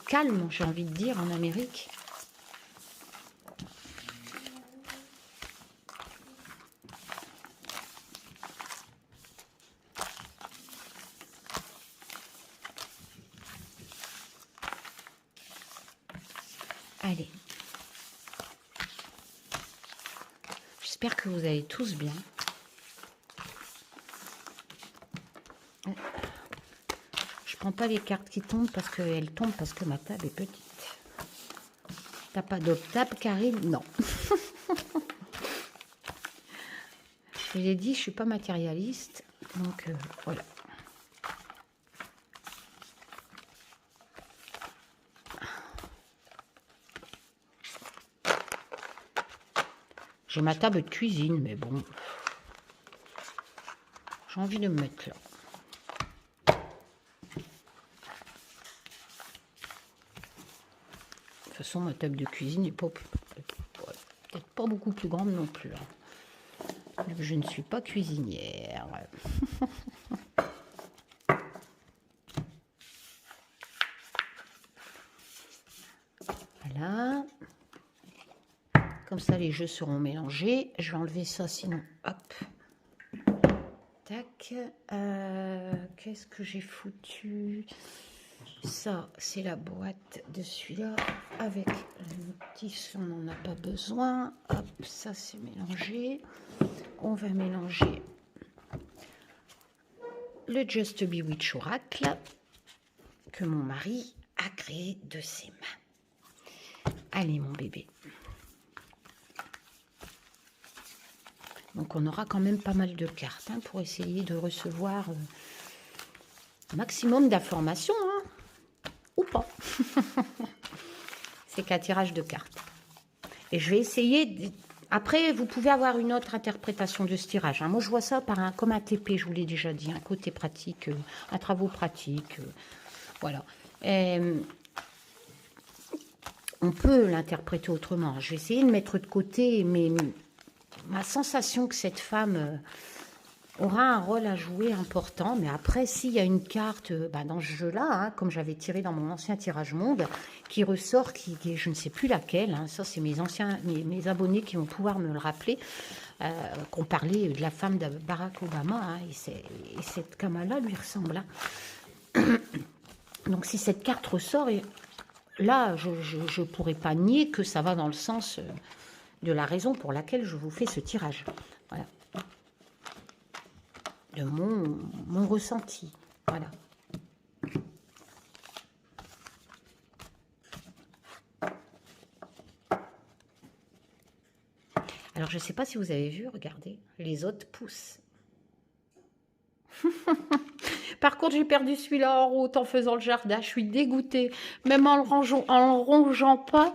calme, j'ai envie de dire, en Amérique. Allez. J'espère que vous allez tous bien. Je prends pas les cartes qui tombent parce qu'elles tombent parce que ma table est petite. T'as pas d'optable, Karine? Non. Je l'ai dit, je suis pas matérialiste. Donc, voilà. J'ai ma table de cuisine, mais bon. J'ai envie de me mettre là. De toute façon, ma table de cuisine n'est pas peut-être pas beaucoup plus grande non plus. Je ne suis pas cuisinière. Voilà. Comme ça, les jeux seront mélangés. Je vais enlever ça, sinon, hop. Tac. Qu'est-ce que j'ai foutu? Ça, c'est la boîte de celui-là avec le notice. On n'en a pas besoin. Hop, ça, c'est mélangé. On va mélanger le Just Bewitch Oracle que mon mari a créé de ses mains. Allez, mon bébé. Donc, on aura quand même pas mal de cartes pour essayer de recevoir un maximum d'informations, ou pas. C'est qu'un tirage de cartes. Et je vais essayer... Après, vous pouvez avoir une autre interprétation de ce tirage. Moi, je vois ça comme un TP, je vous l'ai déjà dit, un côté pratique, un travaux pratique. Voilà. On peut l'interpréter autrement. Je vais essayer de mettre de côté ma sensation que cette femme aura un rôle à jouer important. Mais après, s'il y a une carte dans ce jeu-là, comme j'avais tiré dans mon ancien tirage monde, qui ressort, je ne sais plus laquelle, ça c'est mes abonnés qui vont pouvoir me le rappeler, qu'on parlait de la femme de Barack Obama, et cette Kamala lui ressemble. Donc si cette carte ressort, là je ne pourrais pas nier que ça va dans le sens de la raison pour laquelle je vous fais ce tirage. Voilà. De mon ressenti. Voilà. Alors, je ne sais pas si vous avez vu, regardez, les autres poussent. Par contre, j'ai perdu celui-là en route en faisant le jardin. Je suis dégoûtée. Même en le rongeant pas,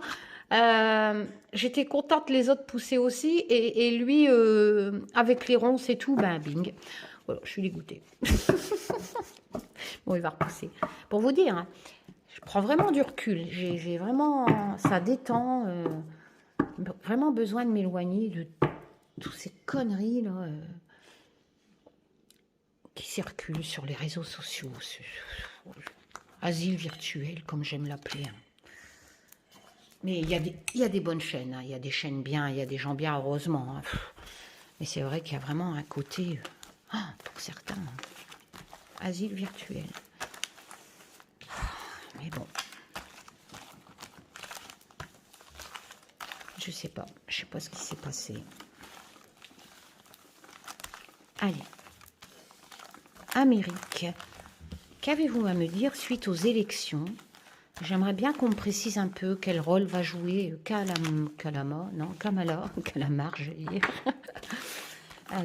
j'étais contente, les autres poussaient aussi. Et lui, avec les ronces et tout, bing. Voilà, je suis dégoûtée. Bon, il va repousser. Pour vous dire, je prends vraiment du recul. J'ai vraiment... Ça détend. Vraiment besoin de m'éloigner de toutes ces conneries là qui circulent sur les réseaux sociaux. Asile virtuel, comme j'aime l'appeler. Mais il y a des bonnes chaînes. Il y a des chaînes bien, il y a des gens bien, heureusement. Mais c'est vrai qu'il y a vraiment un côté... pour certains, asile virtuel. Mais bon, je sais pas ce qui s'est passé. Allez, Amérique, qu'avez-vous à me dire suite aux élections? J'aimerais bien qu'on me précise un peu quel rôle va jouer Kamala, je vais dire.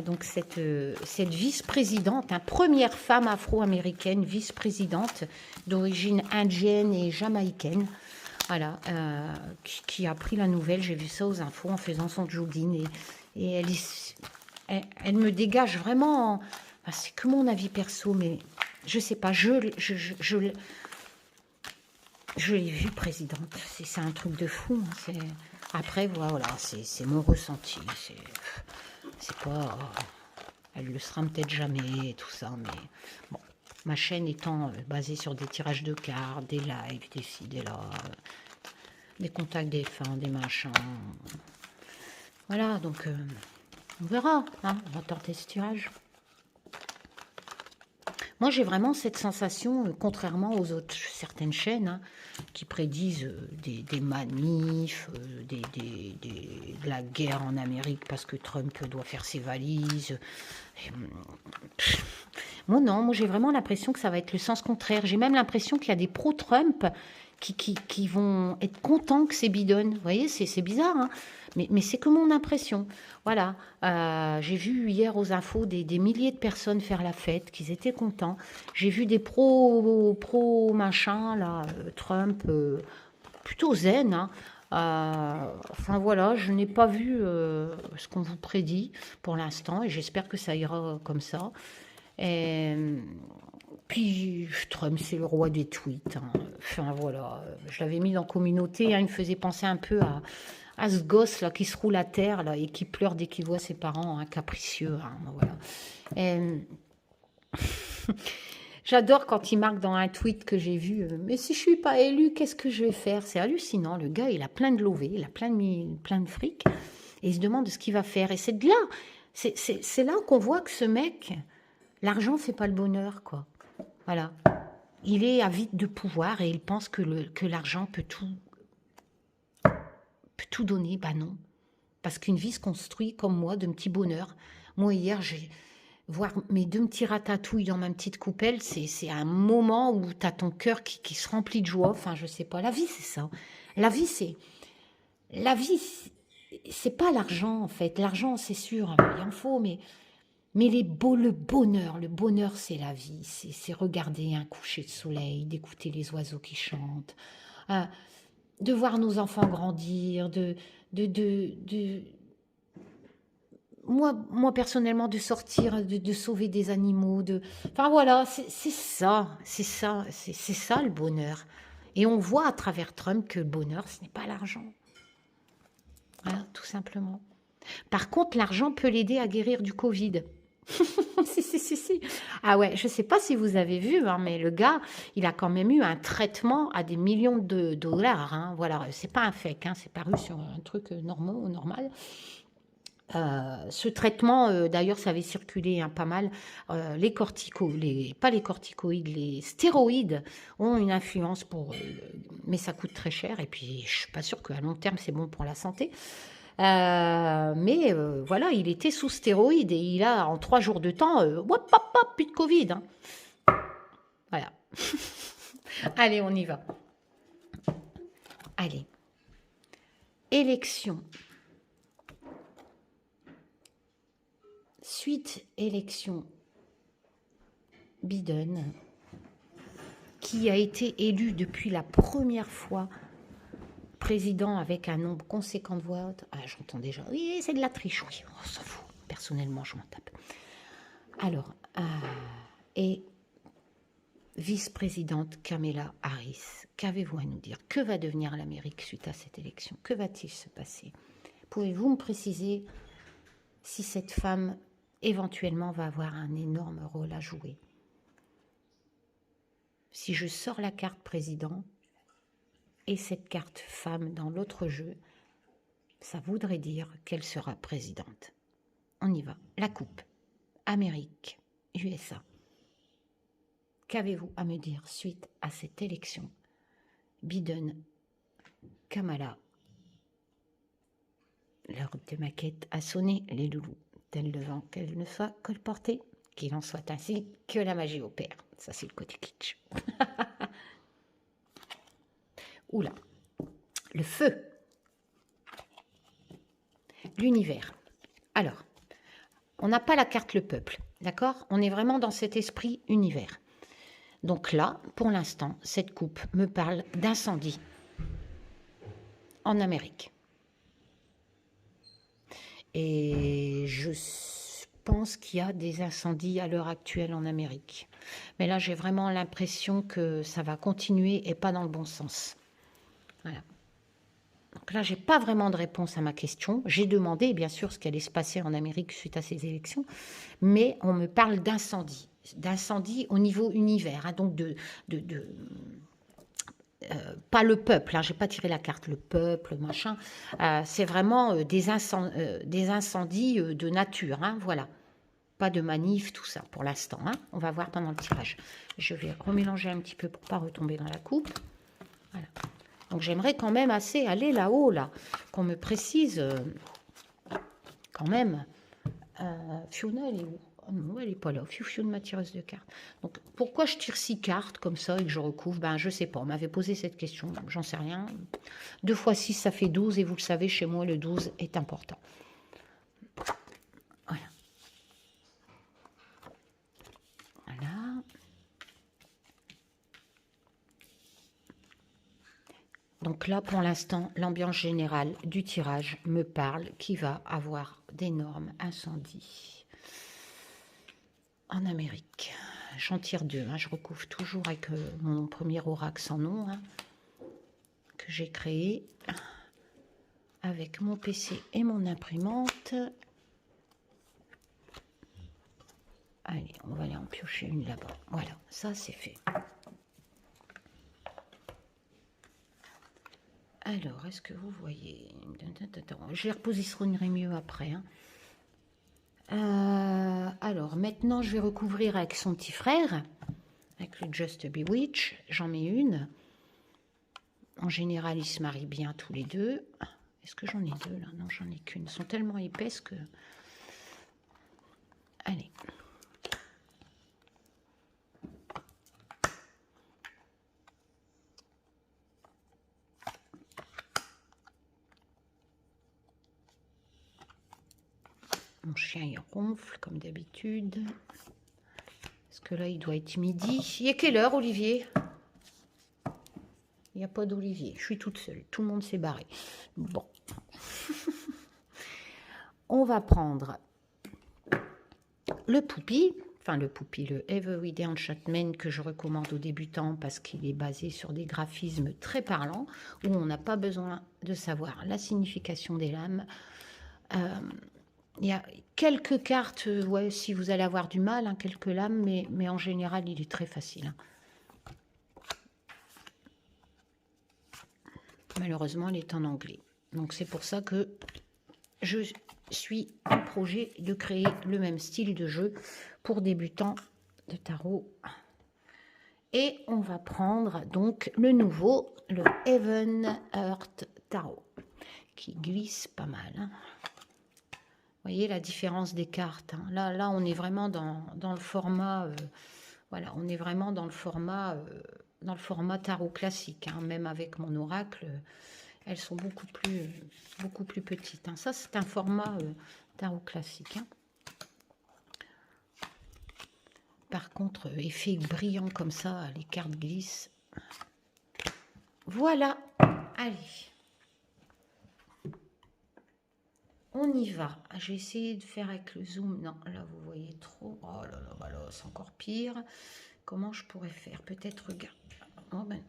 Donc cette vice-présidente, première femme afro-américaine, vice-présidente d'origine indienne et jamaïcaine, voilà, qui a pris la nouvelle. J'ai vu ça aux infos en faisant son jogging et elle me dégage vraiment. C'est que mon avis perso, mais je sais pas. Je l'ai vue présidente. C'est un truc de fou. Après voilà, c'est mon ressenti. C'est pas... Elle le sera peut-être jamais, et tout ça, mais bon. Ma chaîne étant basée sur des tirages de cartes, des lives, des ci, des là, des contacts des fins, des machins. Voilà, donc on verra, on va tenter ce tirage. Moi, j'ai vraiment cette sensation, contrairement aux autres certaines chaînes qui prédisent des manifs, de la guerre en Amérique parce que Trump doit faire ses valises. Moi, non, moi j'ai vraiment l'impression que ça va être le sens contraire. J'ai même l'impression qu'il y a des pro-Trump qui vont être contents que c'est bidonne. Vous voyez, c'est bizarre, hein, mais c'est que mon impression. Voilà, j'ai vu hier aux infos des milliers de personnes faire la fête, qu'ils étaient contents. J'ai vu des pro machin, là, Trump, plutôt zen, hein. Enfin voilà, je n'ai pas vu ce qu'on vous prédit pour l'instant et j'espère que ça ira comme ça. Et, puis Trump, c'est le roi des tweets, hein. Enfin voilà, je l'avais mis dans communauté, hein, il me faisait penser un peu à ce gosse là qui se roule à terre là, et qui pleure dès qu'il voit ses parents, hein, capricieux. Hein, voilà. Et, j'adore quand il marque dans un tweet que j'ai vu, mais si je suis pas élu, qu'est-ce que je vais faire? C'est hallucinant. Le gars, il a plein de lovés, il a plein de fric, et il se demande ce qu'il va faire. Et c'est de là, c'est là qu'on voit que ce mec, l'argent fait pas le bonheur, quoi. Voilà. Il est avide de pouvoir et il pense que l'argent peut tout donner. Bah non. Parce qu'une vie se construit comme moi, de petits bonheurs. Moi, hier, j'ai voir mes deux petits ratatouilles dans ma petite coupelle, c'est un moment où tu as ton cœur qui se remplit de joie. Enfin, je sais pas. La vie, c'est ça. La vie, c'est pas l'argent, en fait. L'argent, c'est sûr, il en faut, mais le bonheur, c'est la vie. C'est regarder un coucher de soleil, d'écouter les oiseaux qui chantent, de voir nos enfants grandir, moi personnellement, de sortir, de sauver des animaux, enfin voilà, c'est ça le bonheur. Et on voit à travers Trump que le bonheur, ce n'est pas l'argent. Voilà, tout simplement. Par contre, l'argent peut l'aider à guérir du Covid. Si. Ah ouais, je ne sais pas si vous avez vu, hein, mais le gars, il a quand même eu un traitement à des millions de dollars. Hein, voilà, c'est pas un fake, hein, c'est paru sur un truc normal. Ce traitement, d'ailleurs, ça avait circulé, hein, pas mal. Pas les corticoïdes, les stéroïdes ont une influence mais ça coûte très cher. Et puis, je suis pas sûre qu'à long terme, c'est bon pour la santé. Mais voilà, il était sous stéroïdes et il a, en 3 jours de temps, hop, plus de Covid. Hein. Voilà. Allez, on y va. Allez. Élection. Suite élection Biden, qui a été élu depuis la première fois président avec un nombre conséquent de voix. Ah, j'entends déjà, oui, c'est de la triche, oui, on s'en fout. Personnellement, je m'en tape. Alors, et vice-présidente Kamala Harris, qu'avez-vous à nous dire? Que va devenir l'Amérique suite à cette élection? Que va-t-il se passer? Pouvez-vous me préciser si cette femme éventuellement va avoir un énorme rôle à jouer? Si je sors la carte président et cette carte femme dans l'autre jeu, ça voudrait dire qu'elle sera présidente. On y va. La coupe. Amérique, USA. Qu'avez-vous à me dire suite à cette élection? Biden, Kamala. L'heure de ma quête a sonné, les loulous. Tel le vent qu'elle ne soit colportée, qu'il en soit ainsi, que la magie opère. Ça, c'est le côté kitsch. Oula. Le feu. L'univers. Alors, on n'a pas la carte le peuple, d'accord? On est vraiment dans cet esprit univers. Donc là, pour l'instant, cette coupe me parle d'incendie en Amérique. Et je pense qu'il y a des incendies à l'heure actuelle en Amérique. Mais là, j'ai vraiment l'impression que ça va continuer et pas dans le bon sens. Voilà. Donc là, je n'ai pas vraiment de réponse à ma question. J'ai demandé, bien sûr, ce qui allait se passer en Amérique suite à ces élections, mais on me parle d'incendie. D'incendie au niveau univers, hein, donc pas le peuple, hein, je n'ai pas tiré la carte, le peuple, machin, c'est vraiment des incendies de nature, hein, voilà. Pas de manif, tout ça, pour l'instant, hein. On va voir pendant le tirage. Je vais remélanger un petit peu pour ne pas retomber dans la coupe. Voilà. Donc j'aimerais quand même assez aller là-haut, là, qu'on me précise quand même. Fiona, elle est où? non, elle n'est pas là. Fiu de ma tireuse de cartes. Donc, pourquoi je tire 6 cartes comme ça et que je recouvre? Ben, je sais pas. On m'avait posé cette question. J'en sais rien. 2 fois 6, ça fait 12. Et vous le savez, chez moi, le 12 est important. Voilà. Voilà. Donc là, pour l'instant, l'ambiance générale du tirage me parle qu'il va avoir d'énormes incendies en Amérique. J'en tire 2. Hein. Je recouvre toujours avec mon premier oracle sans nom hein, que j'ai créé avec mon PC et mon imprimante. Allez, on va aller en piocher une là-bas. Voilà, ça c'est fait. Alors, est-ce que vous voyez? Je les repositionnerai mieux après. Hein. Alors, maintenant, je vais recouvrir avec son petit frère, avec le Just Bewitch. J'en mets une. En général, ils se marient bien tous les deux. Est-ce que j'en ai 2 là? Non, j'en ai qu'une. Elles sont tellement épaisses que... Allez. Mon chien, il ronfle comme d'habitude. Parce que là, il doit être midi. Il est quelle heure, Olivier? Il n'y a pas d'Olivier. Je suis toute seule. Tout le monde s'est barré. Bon. On va prendre le Poupie. Enfin, le Poupie, le Everyday Enchantment que je recommande aux débutants parce qu'il est basé sur des graphismes très parlants où on n'a pas besoin de savoir la signification des lames. Il y a quelques cartes, ouais, si vous allez avoir du mal, hein, quelques lames, mais en général, il est très facile. Hein. Malheureusement, elle est en anglais. Donc, c'est pour ça que je suis en projet de créer le même style de jeu pour débutants de tarot. Et on va prendre donc le nouveau, le Heaven Earth Tarot, qui glisse pas mal. Hein. Vous voyez la différence des cartes. Hein. Là, on est vraiment dans le format... voilà, on est vraiment dans le format tarot classique. Hein. Même avec mon oracle, elles sont beaucoup plus petites. Hein. Ça, c'est un format tarot classique. Hein. Par contre, effet brillant comme ça, les cartes glissent. Voilà, allez. On y va. J'ai essayé de faire avec le zoom. Non, là, vous voyez trop. Oh là là, bah là c'est encore pire. Comment je pourrais faire? Peut-être, regarde. Oh ben.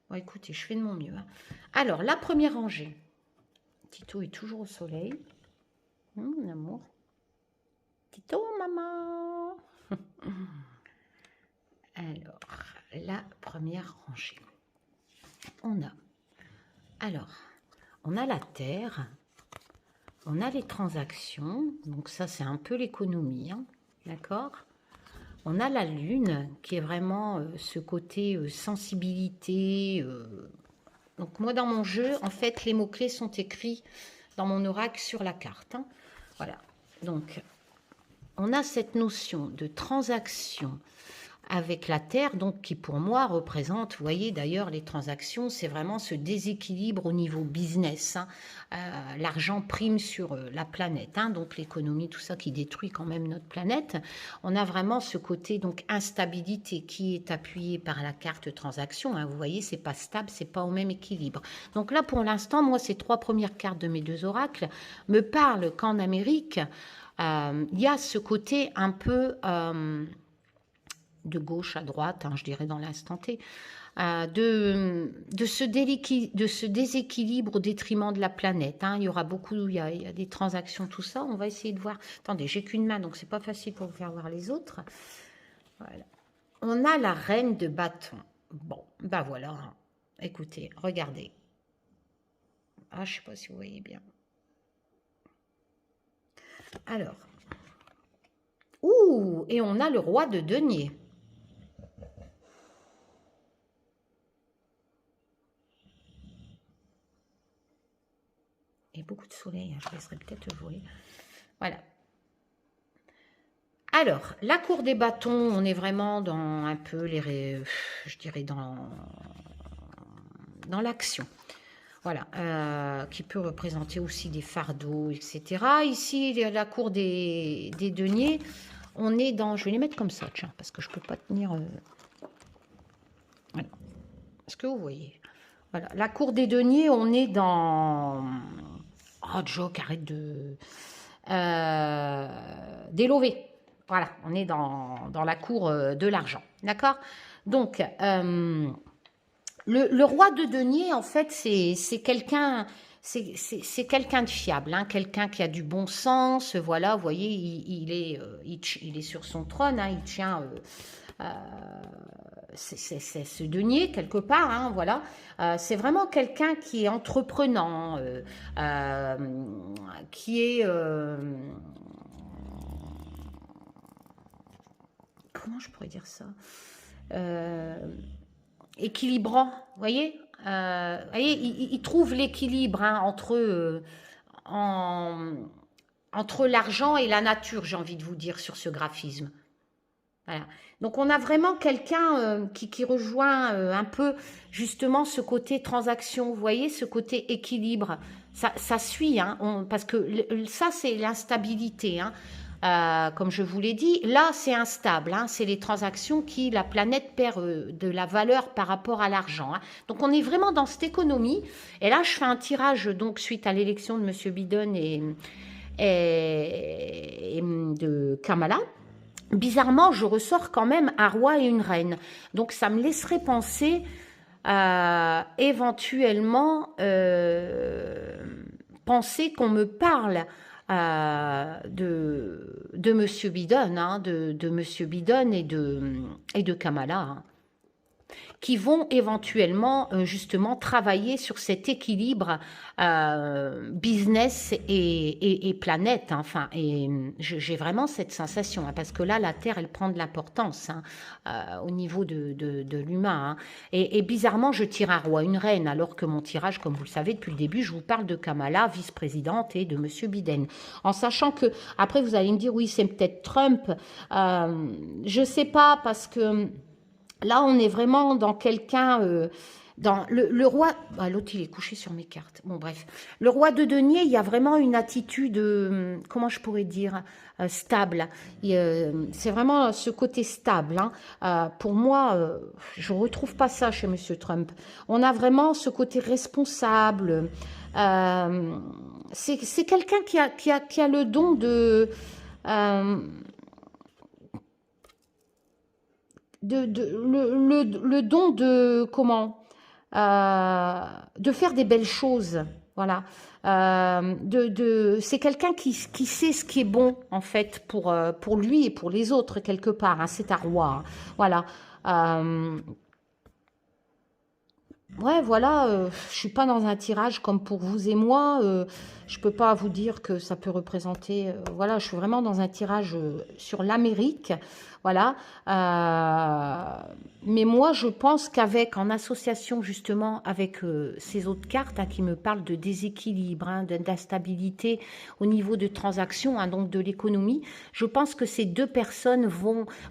Bon, écoutez, je fais de mon mieux. Hein. Alors, la première rangée. Tito est toujours au soleil. Mon amour. Tito, maman. Alors, la première rangée. On a la terre. On a les transactions, donc ça c'est un peu l'économie, hein, d'accord? On a la lune qui est vraiment ce côté sensibilité. Donc moi dans mon jeu, en fait, les mots-clés sont écrits dans mon oracle sur la carte. Hein. Voilà, donc on a cette notion de transaction avec la Terre, donc qui pour moi représente, vous voyez d'ailleurs les transactions, c'est vraiment ce déséquilibre au niveau business. Hein. L'argent prime sur la planète, hein, donc l'économie, tout ça qui détruit quand même notre planète. On a vraiment ce côté donc instabilité qui est appuyé par la carte transaction. Hein. Vous voyez, c'est pas stable, c'est pas au même équilibre. Donc là, pour l'instant, moi, ces 3 premières cartes de mes 2 oracles me parlent qu'en Amérique, il y a ce côté un peu... de gauche à droite, hein, je dirais dans l'instant T, de ce déséquilibre au détriment de la planète. Hein. Il y aura beaucoup, il y a des transactions, tout ça. On va essayer de voir. Attendez, j'ai qu'une main, donc c'est pas facile pour vous faire voir les autres. Voilà. On a la reine de bâton. Bon, ben voilà. Hein. Écoutez, regardez. Ah, je sais pas si vous voyez bien. Alors. Ouh, et on a le roi de denier. Et beaucoup de soleil, hein, je laisserai peut-être jouer. Voilà. Alors, la cour des bâtons, on est vraiment dans un peu je dirais dans l'action. Voilà, qui peut représenter aussi des fardeaux, etc. Ici, la cour des deniers, on est dans... Je vais les mettre comme ça, tiens, parce que je ne peux pas tenir... Voilà. Est-ce que vous voyez? Voilà, la cour des deniers, on est dans... Oh, Joke, arrête de... Délevé. Voilà, on est dans la cour de l'argent, d'accord? Donc... Le roi de denier, en fait, c'est quelqu'un de fiable, hein, quelqu'un qui a du bon sens. Voilà, vous voyez, il est sur son trône, hein, il tient c'est ce denier quelque part, hein, voilà. C'est vraiment quelqu'un qui est entreprenant, qui est comment je pourrais dire ça, équilibrant, vous voyez, il trouve l'équilibre, hein, entre l'argent et la nature, j'ai envie de vous dire, sur ce graphisme. Voilà. Donc on a vraiment quelqu'un qui rejoint un peu justement ce côté transaction, vous voyez, ce côté équilibre. Ça suit, hein, parce que ça c'est l'instabilité, hein. Comme je vous l'ai dit, là c'est instable, hein, c'est les transactions qui la planète perd de la valeur par rapport à l'argent, hein. Donc on est vraiment dans cette économie. Et là je fais un tirage donc suite à l'élection de M. Biden et de Kamala. Bizarrement, je ressors quand même un roi et une reine. Donc, ça me laisserait penser éventuellement penser qu'on me parle de M. Biden, hein, de M. Biden et de Kamala, hein, qui vont éventuellement justement travailler sur cet équilibre business et planète, hein. Enfin, et j'ai vraiment cette sensation, hein, parce que là, la Terre, elle prend de l'importance, hein, au niveau de l'humain, hein. Et bizarrement, je tire un roi, une reine, alors que mon tirage, comme vous le savez, depuis le début, je vous parle de Kamala, vice-présidente, et de Monsieur Biden. En sachant que, après, vous allez me dire, oui, c'est peut-être Trump. Je sais pas, parce que... Là, on est vraiment dans quelqu'un, dans le roi, bah, l'autre il est couché sur mes cartes, bon bref, le roi de denier, il y a vraiment une attitude, comment je pourrais dire, stable, c'est vraiment ce côté stable, hein. Pour moi, je ne retrouve pas ça chez Monsieur Trump. On a vraiment ce côté responsable, c'est quelqu'un qui a le don de... le don de comment de faire des belles choses, voilà. C'est quelqu'un qui sait ce qui est bon en fait pour lui et pour les autres quelque part, hein. C'est un roi, hein. Voilà. Ouais, voilà, je suis pas dans un tirage comme pour vous et moi. Je peux pas vous dire que ça peut représenter. Voilà, je suis vraiment dans un tirage sur l'Amérique. Voilà. Mais moi, je pense qu'avec, en association justement avec ces autres cartes, hein, qui me parlent de déséquilibre, hein, d'instabilité au niveau de transactions, hein, donc de l'économie, je pense que ces deux personnes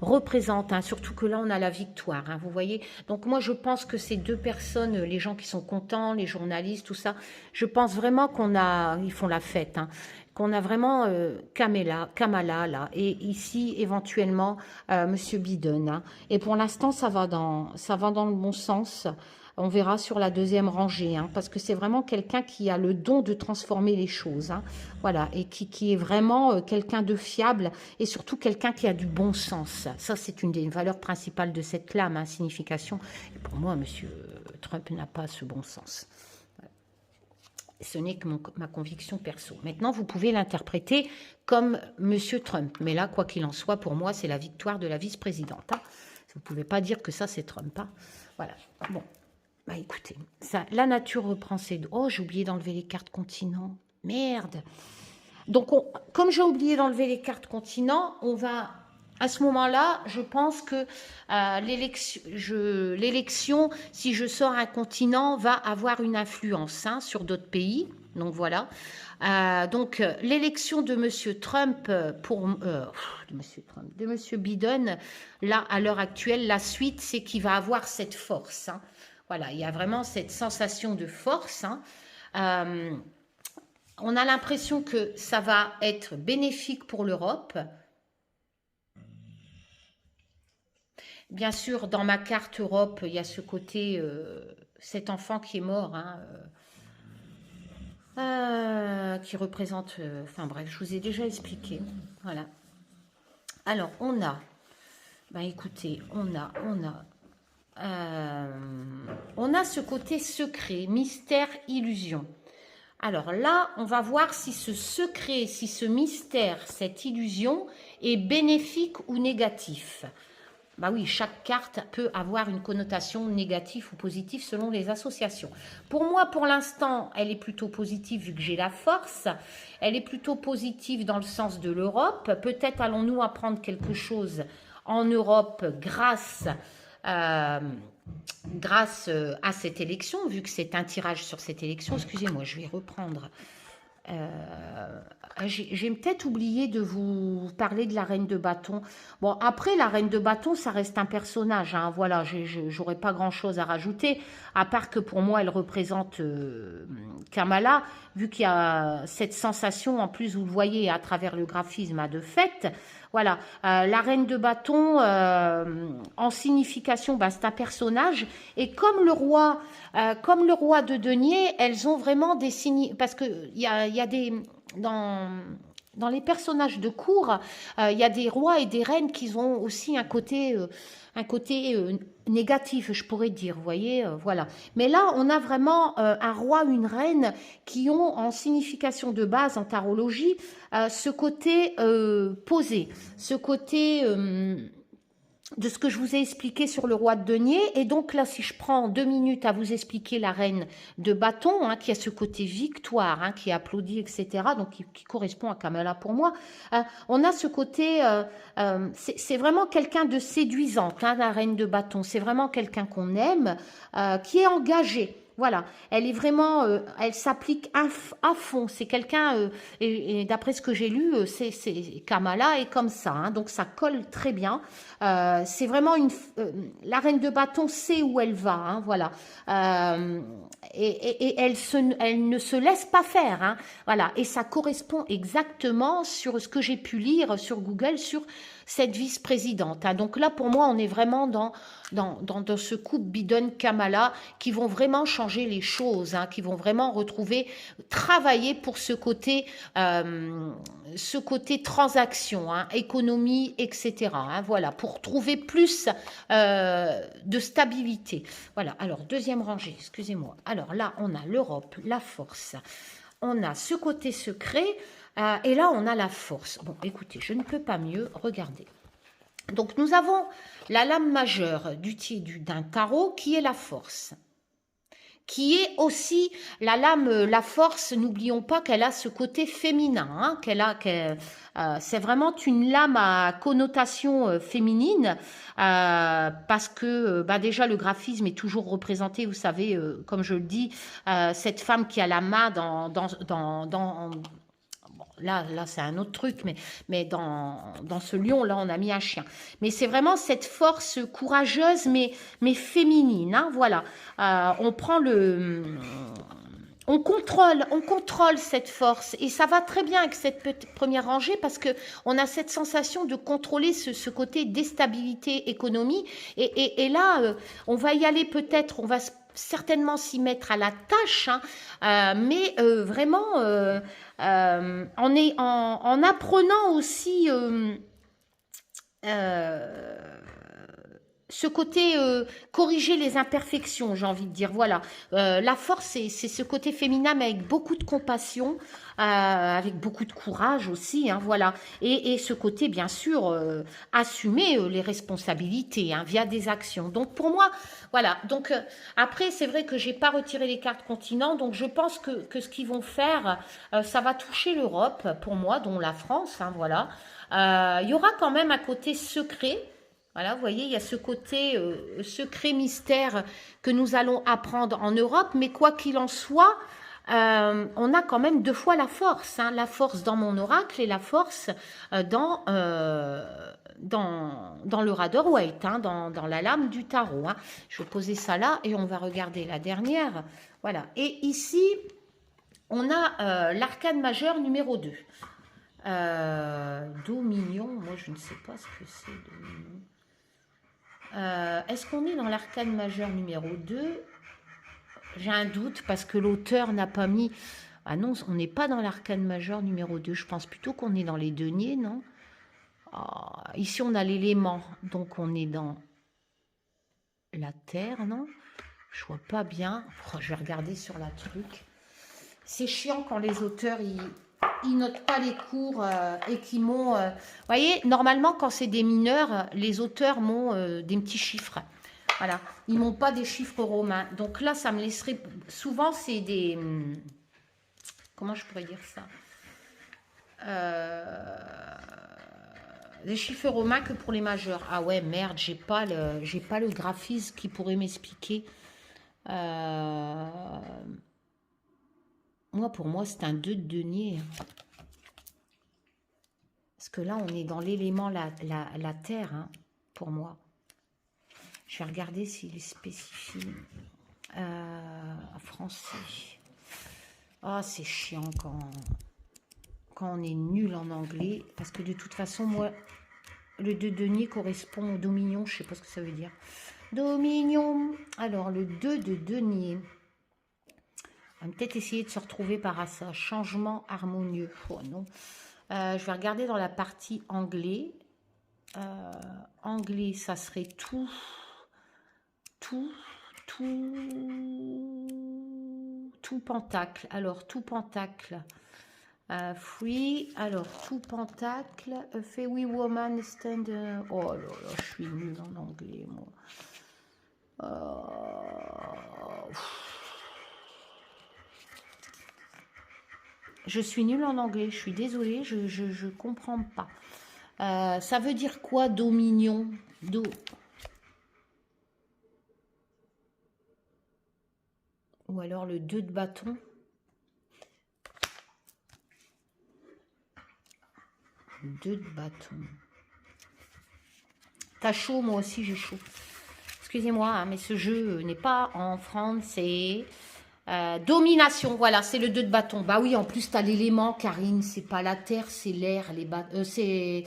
représentent, hein, surtout que là, on a la victoire, hein, vous voyez. Donc moi, je pense que ces deux personnes, les gens qui sont contents, les journalistes, tout ça, je pense vraiment ils font la fête, hein, qu'on a vraiment Kamala là, et ici éventuellement Monsieur Biden, hein. Et pour l'instant, ça va dans le bon sens. On verra sur la deuxième rangée, hein, parce que c'est vraiment quelqu'un qui a le don de transformer les choses, hein, voilà, et qui est vraiment quelqu'un de fiable et surtout quelqu'un qui a du bon sens. Ça, c'est une des valeurs principales de cette lame, hein, signification. Et pour moi, Monsieur Trump n'a pas ce bon sens. Ce n'est que ma conviction perso. Maintenant, vous pouvez l'interpréter comme Monsieur Trump. Mais là, quoi qu'il en soit, pour moi, c'est la victoire de la vice-présidente, hein. Vous ne pouvez pas dire que ça, c'est Trump, hein. Voilà. Bon. Bah écoutez, ça, la nature reprend ses... Oh, j'ai oublié d'enlever les cartes continents. Merde. Donc, comme j'ai oublié d'enlever les cartes continents, on va... À ce moment-là, je pense que l'élection, si je sors un continent, va avoir une influence, hein, sur d'autres pays. Donc voilà. L'élection de Monsieur Trump de Monsieur Biden, là à l'heure actuelle, la suite, c'est qu'il va avoir cette force. Hein. Voilà, il y a vraiment cette sensation de force. Hein. On a l'impression que ça va être bénéfique pour l'Europe. Bien sûr, dans ma carte Europe, il y a ce côté, cet enfant qui est mort, hein, qui représente, enfin bref, je vous ai déjà expliqué. Voilà. Alors, écoutez, on a ce côté secret, mystère, illusion. Alors là, on va voir si ce secret, si ce mystère, cette illusion est bénéfique ou négatif. Bah oui, chaque carte peut avoir une connotation négative ou positive selon les associations. Pour moi, pour l'instant, elle est plutôt positive vu que j'ai la force. Elle est plutôt positive dans le sens de l'Europe. Peut-être allons-nous apprendre quelque chose en Europe grâce à cette élection, vu que c'est un tirage sur cette élection. Excusez-moi, je vais reprendre. J'ai peut-être oublié de vous parler de la reine de bâton. Bon, après, la reine de bâton, ça reste un personnage. Hein, voilà, j'aurais pas grand-chose à rajouter, à part que pour moi, elle représente Kamala, vu qu'il y a cette sensation, en plus, vous le voyez à travers le graphisme de fête. Voilà, la reine de bâton, en signification, c'est un personnage. Et comme le roi de denier, elles ont vraiment des signes, parce que il y a des dans les personnages de cour, il y a des rois et des reines qui ont aussi un côté négatif, je pourrais dire, vous voyez, voilà. Mais là, on a vraiment un roi, une reine qui ont en signification de base en tarologie ce côté posé, ce côté de ce que je vous ai expliqué sur le roi de denier. Et donc là, si je prends 2 minutes à vous expliquer la reine de bâton, hein, qui a ce côté victoire, hein, qui applaudit, etc., donc qui correspond à Kamala pour moi, on a ce côté, c'est vraiment quelqu'un de séduisante, hein, la reine de bâton. C'est vraiment quelqu'un qu'on aime, qui est engagé. Voilà, elle est vraiment, elle s'applique à fond. C'est quelqu'un, et d'après ce que j'ai lu, Kamala est comme ça, hein, donc ça colle très bien. C'est vraiment la reine de bâton sait où elle va, hein, voilà. Et elle ne se laisse pas faire, hein, voilà. Et ça correspond exactement sur ce que j'ai pu lire sur Google sur cette vice-présidente. Hein. Donc là, pour moi, on est vraiment dans ce couple Biden-Kamala qui vont vraiment changer les choses, hein, qui vont vraiment travailler pour ce côté transaction, hein, économie, etc. Hein, voilà, pour trouver plus de stabilité. Voilà, alors, deuxième rangée, excusez-moi. Alors là, on a l'Europe, la force. On a ce côté secret. Et là, on a la force. Bon, écoutez, je ne peux pas mieux. Regardez. Donc, nous avons la lame majeure d'un tarot qui est la force. Qui est aussi la force, n'oublions pas qu'elle a ce côté féminin, hein, c'est vraiment une lame à connotation féminine, parce que déjà le graphisme est toujours représenté, vous savez, comme je le dis, cette femme qui a la main là c'est un autre truc, mais dans ce lion, là, on a mis un chien. Mais c'est vraiment cette force courageuse, mais féminine, hein, voilà. On prend on contrôle cette force, et ça va très bien avec cette première rangée, parce que on a cette sensation de contrôler ce côté déstabilité économie, et là, on va y aller peut-être, on va certainement s'y mettre à la tâche, hein, mais vraiment en apprenant aussi ce côté corriger les imperfections, j'ai envie de dire. Voilà, la force, c'est ce côté féminin, mais avec beaucoup de compassion, avec beaucoup de courage aussi, hein, voilà. Et ce côté, bien sûr, assumer les responsabilités, hein, via des actions. Donc pour moi, voilà. Donc après, c'est vrai que j'ai pas retiré les cartes continents, donc je pense que ce qu'ils vont faire, ça va toucher l'Europe, pour moi, dont la France, hein, voilà. Il y aura quand même un côté secret. Voilà, vous voyez, il y a ce côté secret mystère que nous allons apprendre en Europe, mais quoi qu'il en soit, on a quand même deux fois la force, hein, la force dans mon oracle et la force dans le Rider-Waite, hein, dans la lame du tarot. Hein. Je vais poser ça là et on va regarder la dernière. Voilà. Et ici, on a l'arcane majeur numéro 2. Dominion, moi je ne sais pas ce que c'est, Dominion. Est-ce qu'on est dans l'arcane majeur numéro 2? J'ai un doute parce que l'auteur n'a pas mis... Ah non, on n'est pas dans l'arcane majeur numéro 2. Je pense plutôt qu'on est dans les deniers, non? Ici, on a l'élément. Donc, on est dans la terre, non? Je vois pas bien. Oh, je vais regarder sur la truc. C'est chiant quand les auteurs, ils notent pas les cours et qu'ils m'ont... Vous voyez, normalement, quand c'est des mineurs, les auteurs m'ont des petits chiffres. Voilà, ils m'ont pas des chiffres romains. Donc là, ça me laisserait... Souvent, c'est des... Comment je pourrais dire ça? Des chiffres romains que pour les majeurs. Ah ouais, merde, j'ai pas le graphisme qui pourrait m'expliquer. Moi, pour moi, c'est un 2 de denier. Parce que là, on est dans l'élément la terre, hein, pour moi. Je vais regarder s'il spécifie en français. Ah, c'est chiant quand on est nul en anglais. Parce que de toute façon, moi, le 2 denier correspond au dominion. Je ne sais pas ce que ça veut dire. Dominion. Alors, le 2 de denier. On va peut-être essayer de se retrouver par ça. Changement harmonieux. Oh non. Je vais regarder dans la partie anglais. Anglais, ça serait tout pentacle. Alors, tout pentacle. Free. Alors, tout pentacle. Fait we woman stand. Oh là là, je suis nulle en anglais, moi. Je suis nulle en anglais. Je suis désolée, je comprends pas. Ça veut dire quoi, dominion? Ou alors le 2 de bâton. Le 2 de bâton. T'as chaud, moi aussi j'ai chaud. Excusez-moi, hein, mais ce jeu n'est pas en français. Domination, voilà, c'est le 2 de bâton. Bah oui, en plus, t'as l'élément, Karine. C'est pas la terre, c'est l'air. C'est...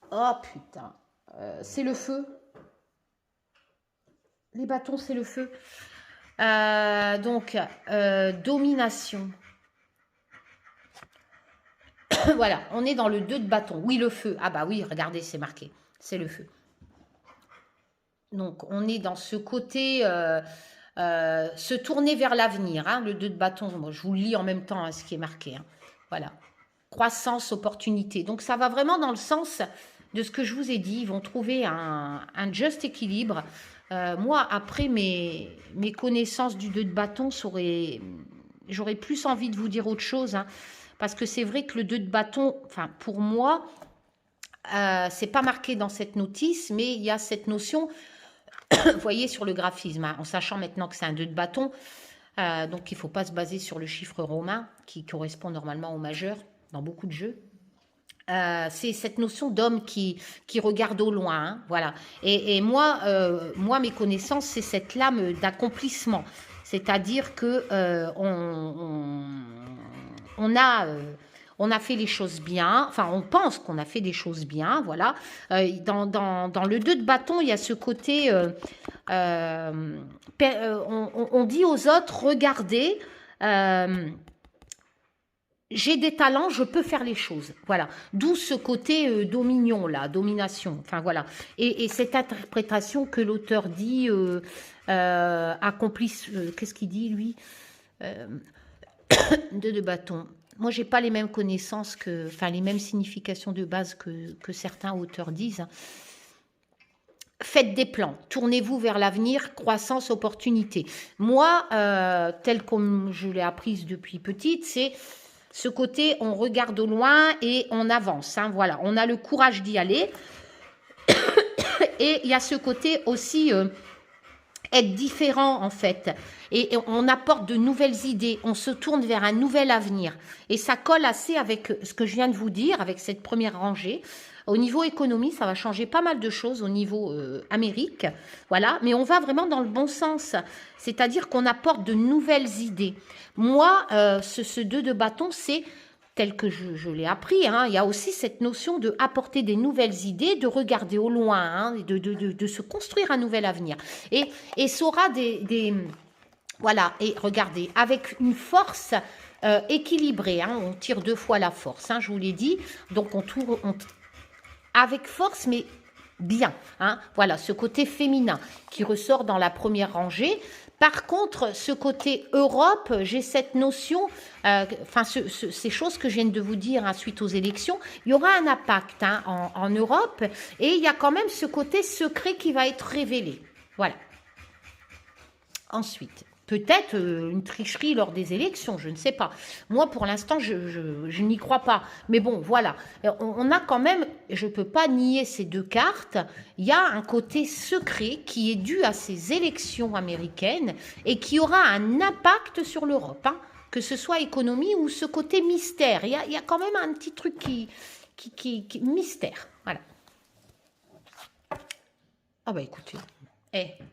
Oh, putain. C'est le feu. Les bâtons, c'est le feu. Donc, domination. Voilà, on est dans le 2 de bâton. Oui, le feu. Ah bah oui, regardez, c'est marqué. C'est le feu. Donc, on est dans ce côté... se tourner vers l'avenir. Hein, le 2 de bâton, moi, je vous le lis en même temps, hein, ce qui est marqué. Hein. Voilà. Croissance, opportunité. Donc, ça va vraiment dans le sens de ce que je vous ai dit. Ils vont trouver un juste équilibre. Moi, après mes connaissances du 2 de bâton, j'aurais plus envie de vous dire autre chose. Hein, parce que c'est vrai que le 2 de bâton, enfin, pour moi, c'est pas marqué dans cette notice, mais il y a cette notion, vous voyez, sur le graphisme, hein, en sachant maintenant que c'est un 2 de bâton, donc il ne faut pas se baser sur le chiffre romain, qui correspond normalement au majeur, dans beaucoup de jeux. C'est cette notion d'homme qui regarde au loin, hein, voilà. Et moi, mes connaissances, c'est cette lame d'accomplissement, c'est-à-dire que on a fait les choses bien, enfin on pense qu'on a fait des choses bien, voilà. Dans le 2 de bâton, il y a ce côté, on dit aux autres, regardez, j'ai des talents, je peux faire les choses. Voilà. D'où ce côté dominion, là, domination. Enfin, voilà. Et cette interprétation que l'auteur dit, accomplisse, qu'est-ce qu'il dit, lui 2 de bâton. Moi, j'ai pas les mêmes connaissances enfin, les mêmes significations de base que certains auteurs disent. Faites des plans, tournez-vous vers l'avenir, croissance, opportunité. Moi, tel comme je l'ai apprise depuis petite, c'est ce côté, on regarde au loin et on avance. Hein, voilà, on a le courage d'y aller. Et il y a ce côté aussi, être différent en fait, et on apporte de nouvelles idées, on se tourne vers un nouvel avenir, et ça colle assez avec ce que je viens de vous dire, avec cette première rangée. Au niveau économie, ça va changer pas mal de choses au niveau Amérique, voilà, mais on va vraiment dans le bon sens, c'est-à-dire qu'on apporte de nouvelles idées. Moi, ce 2 de bâton, c'est tel que je l'ai appris, hein, il y a aussi cette notion de apporter des nouvelles idées, de regarder au loin, hein, de se construire un nouvel avenir. Et ça aura voilà, et regardez, avec une force équilibrée, hein, on tire 2 fois la force, hein, je vous l'ai dit, donc on tourne avec force, mais bien, hein, voilà, ce côté féminin qui ressort dans la première rangée. Par contre, ce côté Europe, j'ai cette notion, enfin, ces choses que je viens de vous dire, hein, suite aux élections, il y aura un impact, hein, en Europe, et il y a quand même ce côté secret qui va être révélé. Voilà. Ensuite, peut-être une tricherie lors des élections, je ne sais pas. Moi, pour l'instant, je n'y crois pas. Mais bon, voilà. On a quand même, je ne peux pas nier ces 2 cartes, il y a un côté secret qui est dû à ces élections américaines et qui aura un impact sur l'Europe, hein, que ce soit économie ou ce côté mystère. Il y a quand même un petit truc qui mystère. Voilà. Ah bah écoutez,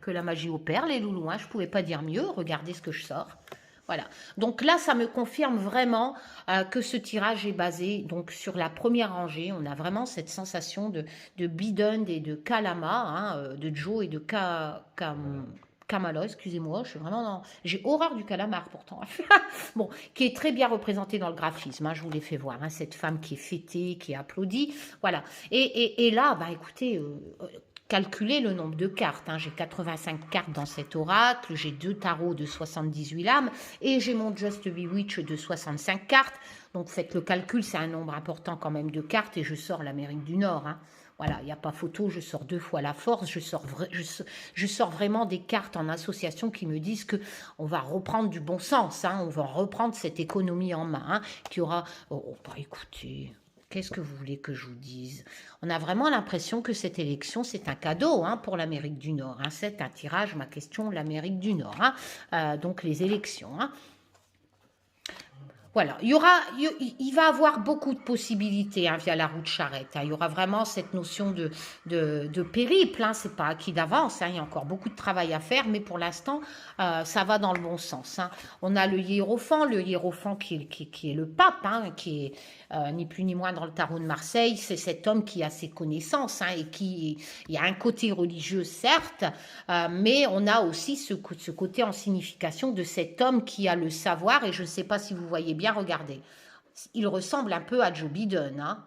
que la magie opère, les loulous, hein, je ne pouvais pas dire mieux, regardez ce que je sors. Voilà, donc là, ça me confirme vraiment que ce tirage est basé donc sur la première rangée. On a vraiment cette sensation de Biden et de Kalama, hein, de Joe et de Kamala, excusez-moi, je suis vraiment dans... J'ai horreur du calamar pourtant. Bon, qui est très bien représenté dans le graphisme, hein, je vous l'ai fait voir, hein, cette femme qui est fêtée, qui est applaudie, voilà. Et là, bah écoutez... calculer le nombre de cartes, hein. J'ai 85 cartes dans cet oracle, j'ai 2 tarots de 78 lames et j'ai mon Just Bewitch de 65 cartes. Donc faites le calcul, c'est un nombre important quand même de cartes et je sors l'Amérique du Nord, hein. Voilà, il n'y a pas photo, je sors 2 fois la force, je sors vraiment des cartes en association qui me disent que on va reprendre du bon sens, hein, on va reprendre cette économie en main, hein, qui aura... Oh, bah écoutez... Qu'est-ce que vous voulez que je vous dise? On a vraiment l'impression que cette élection, c'est un cadeau, hein, pour l'Amérique du Nord, hein. C'est un tirage, ma question, l'Amérique du Nord, hein. Donc les élections, hein. Voilà, il va avoir beaucoup de possibilités, hein, via la roue de charrette, hein. Il y aura vraiment cette notion de périple, hein. C'est pas acquis d'avance, hein. Il y a encore beaucoup de travail à faire, mais pour l'instant, ça va dans le bon sens, hein. On a le hiérophant qui est le pape, hein, qui est ni plus ni moins dans le tarot de Marseille. C'est cet homme qui a ses connaissances, hein, et il y a un côté religieux, certes, mais on a aussi ce côté en signification de cet homme qui a le savoir, et je ne sais pas si vous voyez bien, regardez, il ressemble un peu à Joe Biden, hein.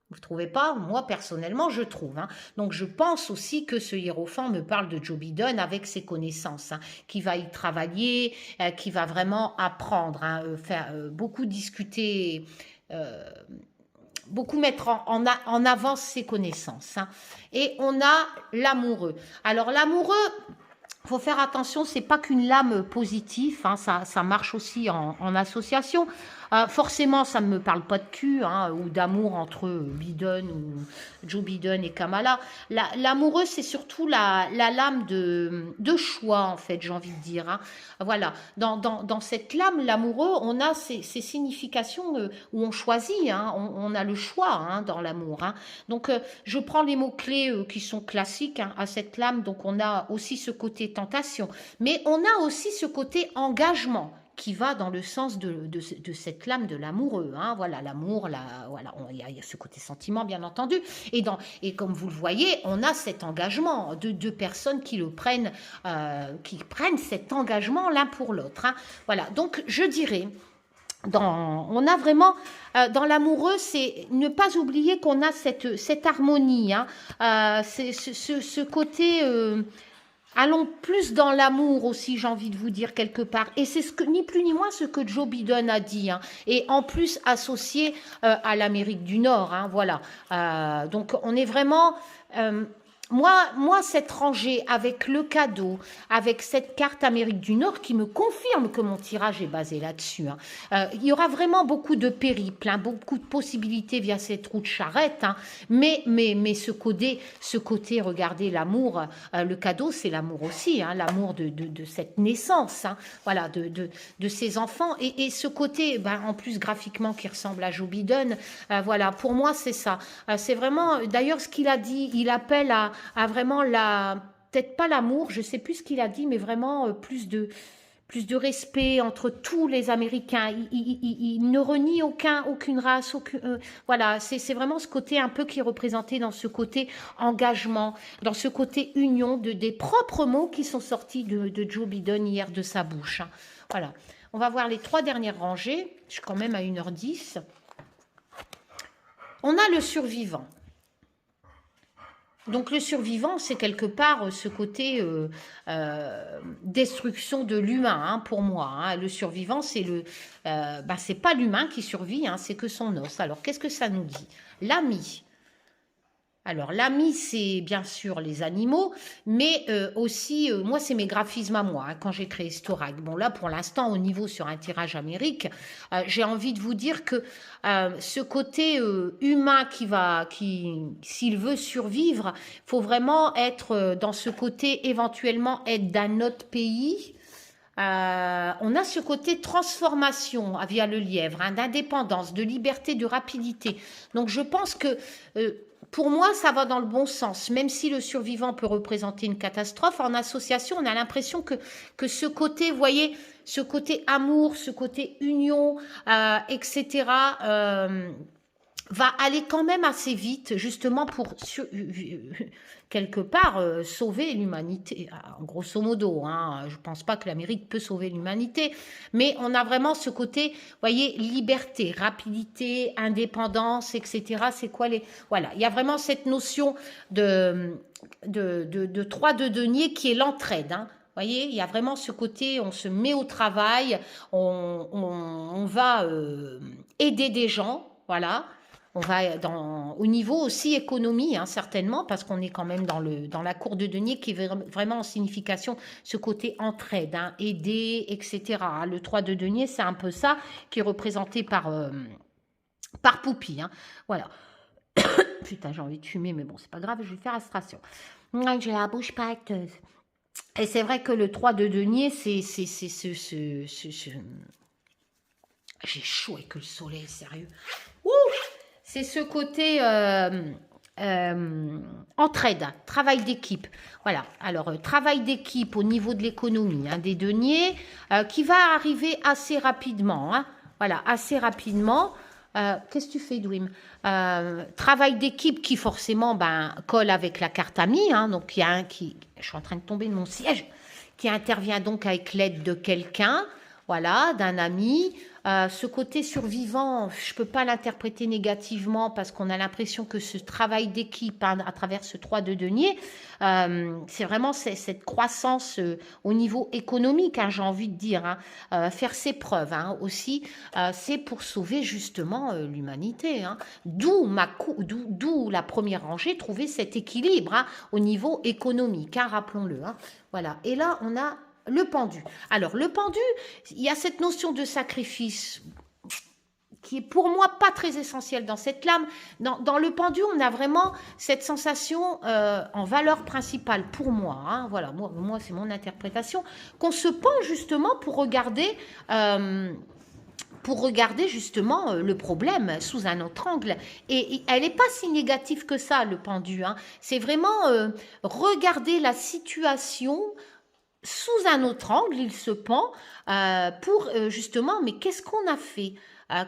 Vous ne trouvez pas? Moi, personnellement, je trouve, hein. Donc, je pense aussi que ce hiérophant me parle de Joe Biden avec ses connaissances, hein, qui va y travailler, qui va vraiment apprendre, hein, faire beaucoup discuter, beaucoup mettre en avant ses connaissances, hein. Et on a l'amoureux. Alors, l'amoureux... Faut faire attention, c'est pas qu'une lame positive, hein, ça marche aussi en association. Forcément, ça ne me parle pas de cul, hein, ou d'amour entre Biden ou Joe Biden et Kamala. L'amoureux, c'est surtout la lame de choix, en fait, j'ai envie de dire, hein. Voilà, dans cette lame, l'amoureux, on a ces significations où on choisit, hein, on a le choix, hein, dans l'amour, hein. Donc, je prends les mots-clés qui sont classiques, hein, à cette lame. Donc, on a aussi ce côté tentation, mais on a aussi ce côté engagement qui va dans le sens de cette lame de l'amoureux, hein. Voilà, l'amour, voilà, il y a ce côté sentiment, bien entendu, et comme vous le voyez, on a cet engagement de 2 personnes qui prennent cet engagement l'un pour l'autre, hein. Voilà, donc je dirais, on a vraiment, dans l'amoureux, c'est ne pas oublier qu'on a cette harmonie, hein. C'est ce côté... allons plus dans l'amour aussi, j'ai envie de vous dire quelque part. Et c'est ni plus ni moins ce que Joe Biden a dit, hein. Et en plus associé à l'Amérique du Nord, hein, voilà. Donc on est vraiment moi, cette rangée avec le cadeau, avec cette carte Amérique du Nord qui me confirme que mon tirage est basé là-dessus, hein. Il y aura vraiment beaucoup de périples, hein, beaucoup de possibilités via cette roue de charrette, hein, mais ce côté, regardez, l'amour, le cadeau, c'est l'amour aussi, hein, l'amour de cette naissance, hein, voilà, de ces enfants, et ce côté, ben, en plus graphiquement qui ressemble à Joe Biden, voilà, pour moi, c'est ça. C'est vraiment, d'ailleurs, ce qu'il a dit, il appelle à vraiment peut-être pas l'amour, je sais plus ce qu'il a dit, mais vraiment plus de respect entre tous les Américains. Il ne renie aucune race, voilà, c'est vraiment ce côté un peu qui est représenté dans ce côté engagement, dans ce côté union des propres mots qui sont sortis de Joe Biden hier de sa bouche, hein. Voilà. On va voir les 3 dernières rangées. Je suis quand même à 1h10. On a le survivant. Donc le survivant, c'est quelque part ce côté destruction de l'humain, hein, pour moi, hein. Le survivant, c'est pas l'humain qui survit, hein, c'est que son os. Alors qu'est-ce que ça nous dit? L'ami. Alors, l'ami, c'est bien sûr les animaux, mais aussi, moi, c'est mes graphismes à moi, hein, quand j'ai créé Storac. Bon, là, pour l'instant, au niveau sur un tirage Amérique, j'ai envie de vous dire que ce côté humain s'il veut survivre, faut vraiment être dans ce côté, éventuellement, être d'un autre pays. On a ce côté transformation via le lièvre, hein, d'indépendance, de liberté, de rapidité. Donc, je pense que... pour moi, ça va dans le bon sens, même si le survivant peut représenter une catastrophe. En association, on a l'impression que ce côté, vous voyez, ce côté amour, ce côté union, etc., va aller quand même assez vite, justement pour, quelque part, sauver l'humanité. En grosso modo, hein, je ne pense pas que l'Amérique peut sauver l'humanité, mais on a vraiment ce côté, vous voyez, liberté, rapidité, indépendance, etc. C'est quoi les... Voilà, il y a vraiment cette notion de 3 de denier qui est l'entraide, hein. Vous voyez, il y a vraiment ce côté, on se met au travail, on va aider des gens, voilà. On va au niveau aussi économie, hein, certainement, parce qu'on est quand même dans la cour de denier qui est vraiment en signification ce côté entraide, hein, aider, etc. Le 3 de denier, c'est un peu ça qui est représenté par Poupie, hein. Voilà. Putain, j'ai envie de fumer, mais bon, c'est pas grave, je vais faire astration. J'ai la bouche pâteuse. Et c'est vrai que le 3 de denier, c'est j'ai chaud avec le soleil, sérieux. Ouh, c'est ce côté entraide, travail d'équipe. Voilà, alors travail d'équipe au niveau de l'économie, hein, des deniers, qui va arriver assez rapidement, hein. Voilà, assez rapidement. Qu'est-ce que tu fais, Dwim? Travail d'équipe qui forcément colle avec la carte amie, hein. Donc il y a un qui... Je suis en train de tomber de mon siège. Qui intervient donc avec l'aide de quelqu'un, voilà, d'un ami. Ce côté survivant, je ne peux pas l'interpréter négativement parce qu'on a l'impression que ce travail d'équipe, hein, à travers ce 3 de denier, c'est vraiment cette croissance au niveau économique, hein, j'ai envie de dire, hein, faire ses preuves, hein, aussi, c'est pour sauver justement l'humanité, hein. D'où la première rangée, trouver cet équilibre, hein, au niveau économique, hein, rappelons-le, hein. Voilà, et là on a le pendu. Alors, le pendu, il y a cette notion de sacrifice qui est pour moi pas très essentielle dans cette lame. Dans le pendu, on a vraiment cette sensation en valeur principale pour moi, hein, voilà, moi c'est mon interprétation, qu'on se penche justement pour regarder justement le problème sous un autre angle. Et elle n'est pas si négative que ça, le pendu, hein. C'est vraiment regarder la situation sous un autre angle, il se pend pour justement, mais qu'est-ce qu'on a fait?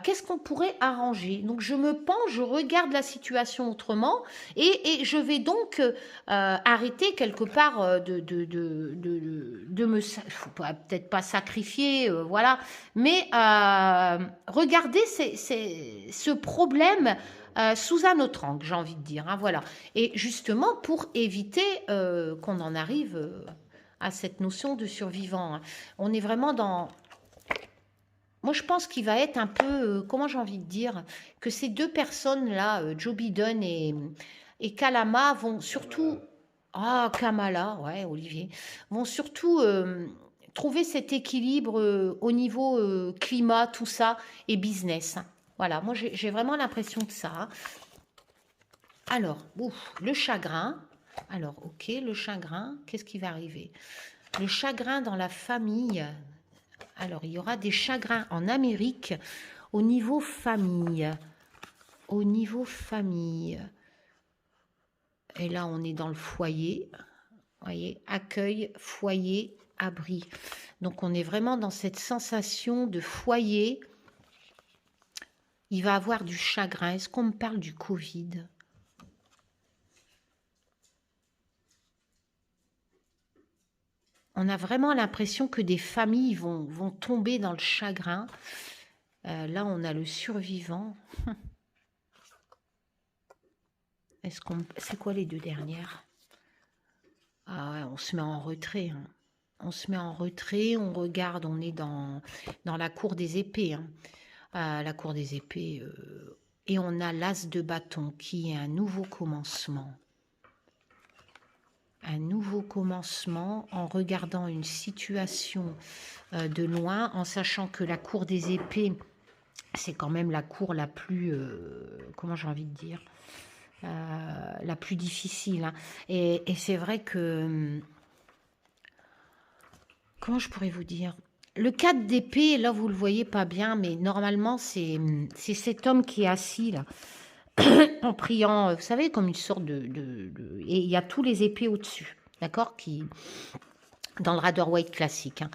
Qu'est-ce qu'on pourrait arranger? Donc je me penche, je regarde la situation autrement et je vais donc arrêter quelque part de me... faut peut-être pas sacrifier, voilà, mais regarder ce problème sous un autre angle, j'ai envie de dire, hein, voilà. Et justement pour éviter qu'on en arrive... à cette notion de survivant, hein. On est vraiment dans... Moi, je pense qu'il va être un peu... comment j'ai envie de dire? Que ces deux personnes-là, Joe Biden et Kalama, vont surtout Ah, Kamala, ouais, Olivier, vont surtout trouver cet équilibre au niveau climat, tout ça, et business, hein. Voilà, moi j'ai vraiment l'impression de ça, hein. Alors, ouf, le chagrin. Alors, ok, le chagrin, qu'est-ce qui va arriver? Le chagrin dans la famille. Alors, il y aura des chagrins en Amérique au niveau famille. Au niveau famille. Et là, on est dans le foyer. Vous voyez, accueil, foyer, abri. Donc, on est vraiment dans cette sensation de foyer. Il va avoir du chagrin. Est-ce qu'on me parle du Covid? On a vraiment l'impression que des familles vont tomber dans le chagrin. Là, on a le survivant. C'est quoi les deux dernières? Ah ouais, on se met en retrait, hein. On se met en retrait, on regarde, on est dans la cour des épées, hein. La cour des épées. Et on a l'as de bâton qui est un nouveau commencement. Un nouveau commencement en regardant une situation de loin, en sachant que la cour des épées, c'est quand même la cour la plus, comment j'ai envie de dire, la plus difficile, hein. Et c'est vrai que, comment je pourrais vous dire, le 4 d'épée, là vous le voyez pas bien, mais normalement c'est cet homme qui est assis là, en priant, vous savez, comme une sorte et il y a tous les épées au-dessus, d'accord, qui dans le Rider Waite classique, hein.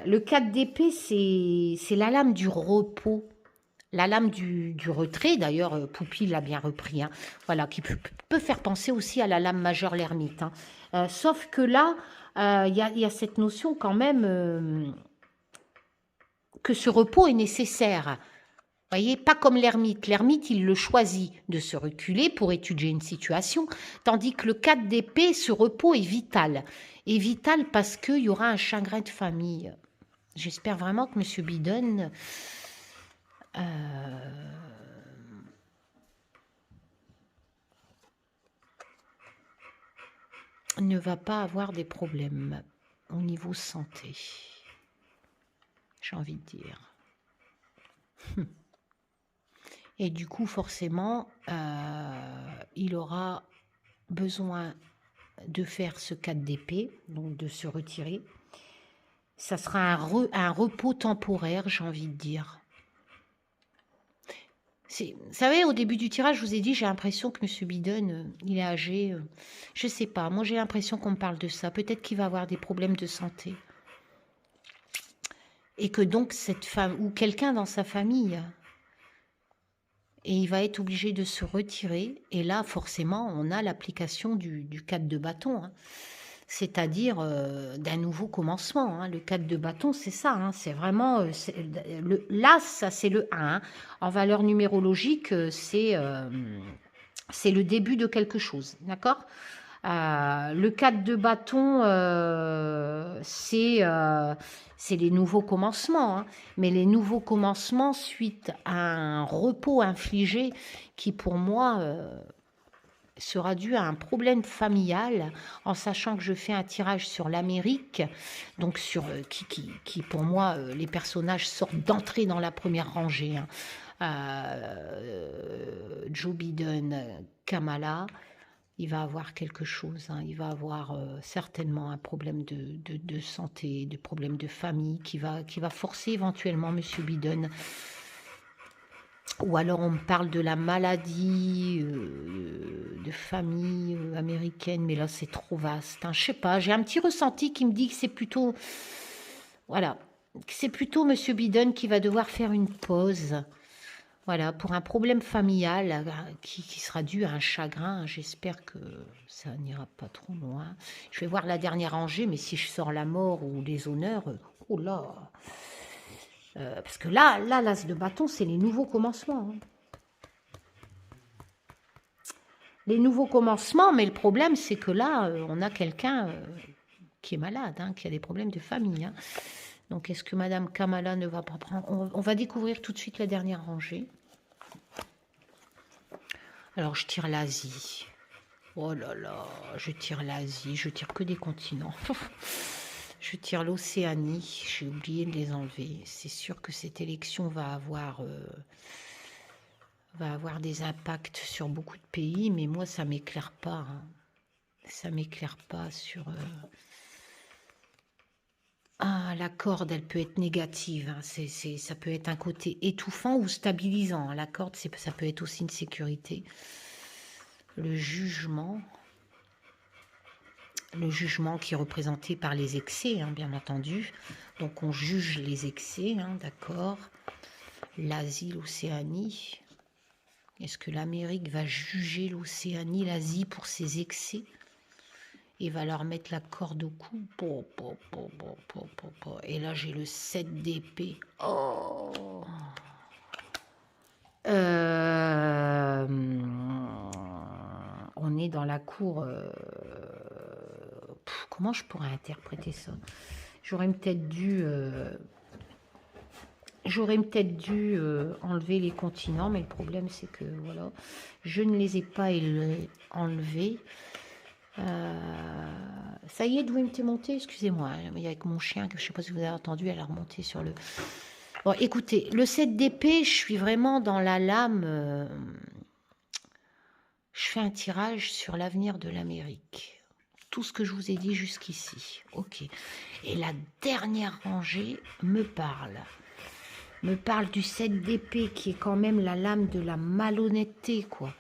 Le 4 d'épée, c'est la lame du repos, la lame du retrait. D'ailleurs, Poupy l'a bien repris, hein. Voilà, qui peut faire penser aussi à la lame majeure l'ermite, hein. Sauf que là, il y a cette notion quand même que ce repos est nécessaire. Vous voyez, pas comme l'ermite. L'ermite, il le choisit de se reculer pour étudier une situation, tandis que le 4 d'épée, ce repos est vital. Et vital parce qu'il y aura un chagrin de famille. J'espère vraiment que M. Biden ne va pas avoir des problèmes au niveau santé. J'ai envie de dire. Et du coup, forcément, il aura besoin de faire ce 4 d'épée, donc de se retirer. Ça sera un repos temporaire, j'ai envie de dire. Vous savez, au début du tirage, je vous ai dit, j'ai l'impression que M. Biden, il est âgé. Je ne sais pas, moi j'ai l'impression qu'on me parle de ça. Peut-être qu'il va avoir des problèmes de santé. Et que donc cette femme, ou quelqu'un dans sa famille, et il va être obligé de se retirer. Et là, forcément, on a l'application du 4 de bâton, hein. C'est-à-dire d'un nouveau commencement, hein. Le 4 de bâton, c'est ça, hein. C'est vraiment... l'as, ça c'est le 1, hein. En valeur numérologique, c'est le début de quelque chose, d'accord? Le 4 de bâton, c'est les nouveaux commencements, hein. Mais les nouveaux commencements suite à un repos infligé qui, pour moi, sera dû à un problème familial, en sachant que je fais un tirage sur l'Amérique, donc sur qui pour moi, les personnages sortent d'entrée dans la première rangée, hein. Joe Biden, Kamala, il va avoir quelque chose, hein. Il va avoir certainement un problème de santé, de problème de famille qui va forcer éventuellement M. Biden. Ou alors on me parle de la maladie de famille américaine, mais là c'est trop vaste, hein. Je sais pas, j'ai un petit ressenti qui me dit que c'est plutôt, voilà, que c'est plutôt M. Biden qui va devoir faire une pause. Voilà, pour un problème familial qui sera dû à un chagrin. J'espère que ça n'ira pas trop loin. Je vais voir la dernière rangée, mais si je sors la mort ou les honneurs, oh là, parce que là, l'as de bâton, c'est les nouveaux commencements, hein. Les nouveaux commencements, mais le problème, c'est que là, on a quelqu'un qui est malade, hein, qui a des problèmes de famille, hein. Donc, est-ce que Madame Kamala ne va pas prendre... On va découvrir tout de suite la dernière rangée. Alors, je tire l'Asie. Oh là là, je tire l'Asie, je tire que des continents. Je tire l'Océanie, j'ai oublié de les enlever. C'est sûr que cette élection va avoir des impacts sur beaucoup de pays, mais moi, ça m'éclaire pas. Hein. Ça m'éclaire pas sur... Ah, la corde, elle peut être négative. Hein. Ça peut être un côté étouffant ou stabilisant. Hein. La corde, ça peut être aussi une sécurité. Le jugement qui est représenté par les excès, hein, bien entendu. Donc, on juge les excès, hein, d'accord. L'Asie, l'Océanie. Est-ce que l'Amérique va juger l'Océanie, l'Asie pour ses excès et va leur mettre la corde au cou? Et là, j'ai le 7 d'épée. Oh. On est dans la cour. Comment je pourrais interpréter ça? J'aurais peut-être dû enlever les continents, mais le problème c'est que voilà, je ne les ai pas enlevés. Ça y est, Dwim, t'es monté, excusez-moi, avec mon chien, que je ne sais pas si vous avez entendu, elle a remonté sur le... Bon, écoutez, le 7 d'épée, je suis vraiment dans la lame. Je fais un tirage sur l'avenir de l'Amérique. Tout ce que je vous ai dit jusqu'ici. Ok. Et la dernière rangée me parle du 7 d'épée qui est quand même la lame de la malhonnêteté, quoi.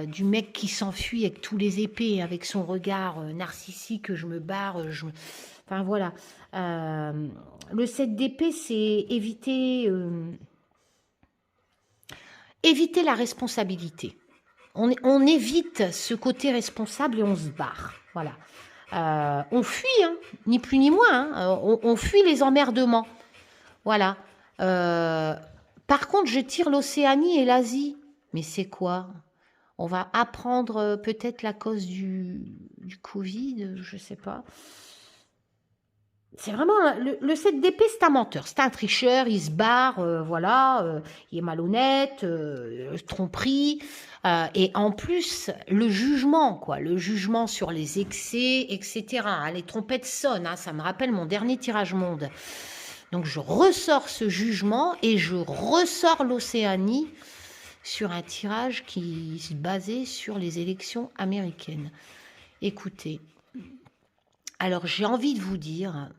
Du mec qui s'enfuit avec tous les épées, avec son regard narcissique, je me barre, enfin voilà. Le 7 d'épée, c'est éviter la responsabilité. On évite ce côté responsable et on se barre, voilà. On fuit, hein, ni plus ni moins, hein, on fuit les emmerdements, voilà. Par contre, je tire l'Océanie et l'Asie. Mais c'est quoi? On va apprendre peut-être la cause du Covid, je sais pas. C'est vraiment... Le 7 d'épée, c'est un menteur, c'est un tricheur, il se barre, voilà, il est malhonnête, tromperie. Et en plus, le jugement, quoi, le jugement sur les excès, etc. Hein, les trompettes sonnent, hein, ça me rappelle mon dernier tirage monde. Donc je ressors ce jugement et je ressors l'Océanie sur un tirage qui se basait sur les élections américaines. Écoutez, alors j'ai envie de vous dire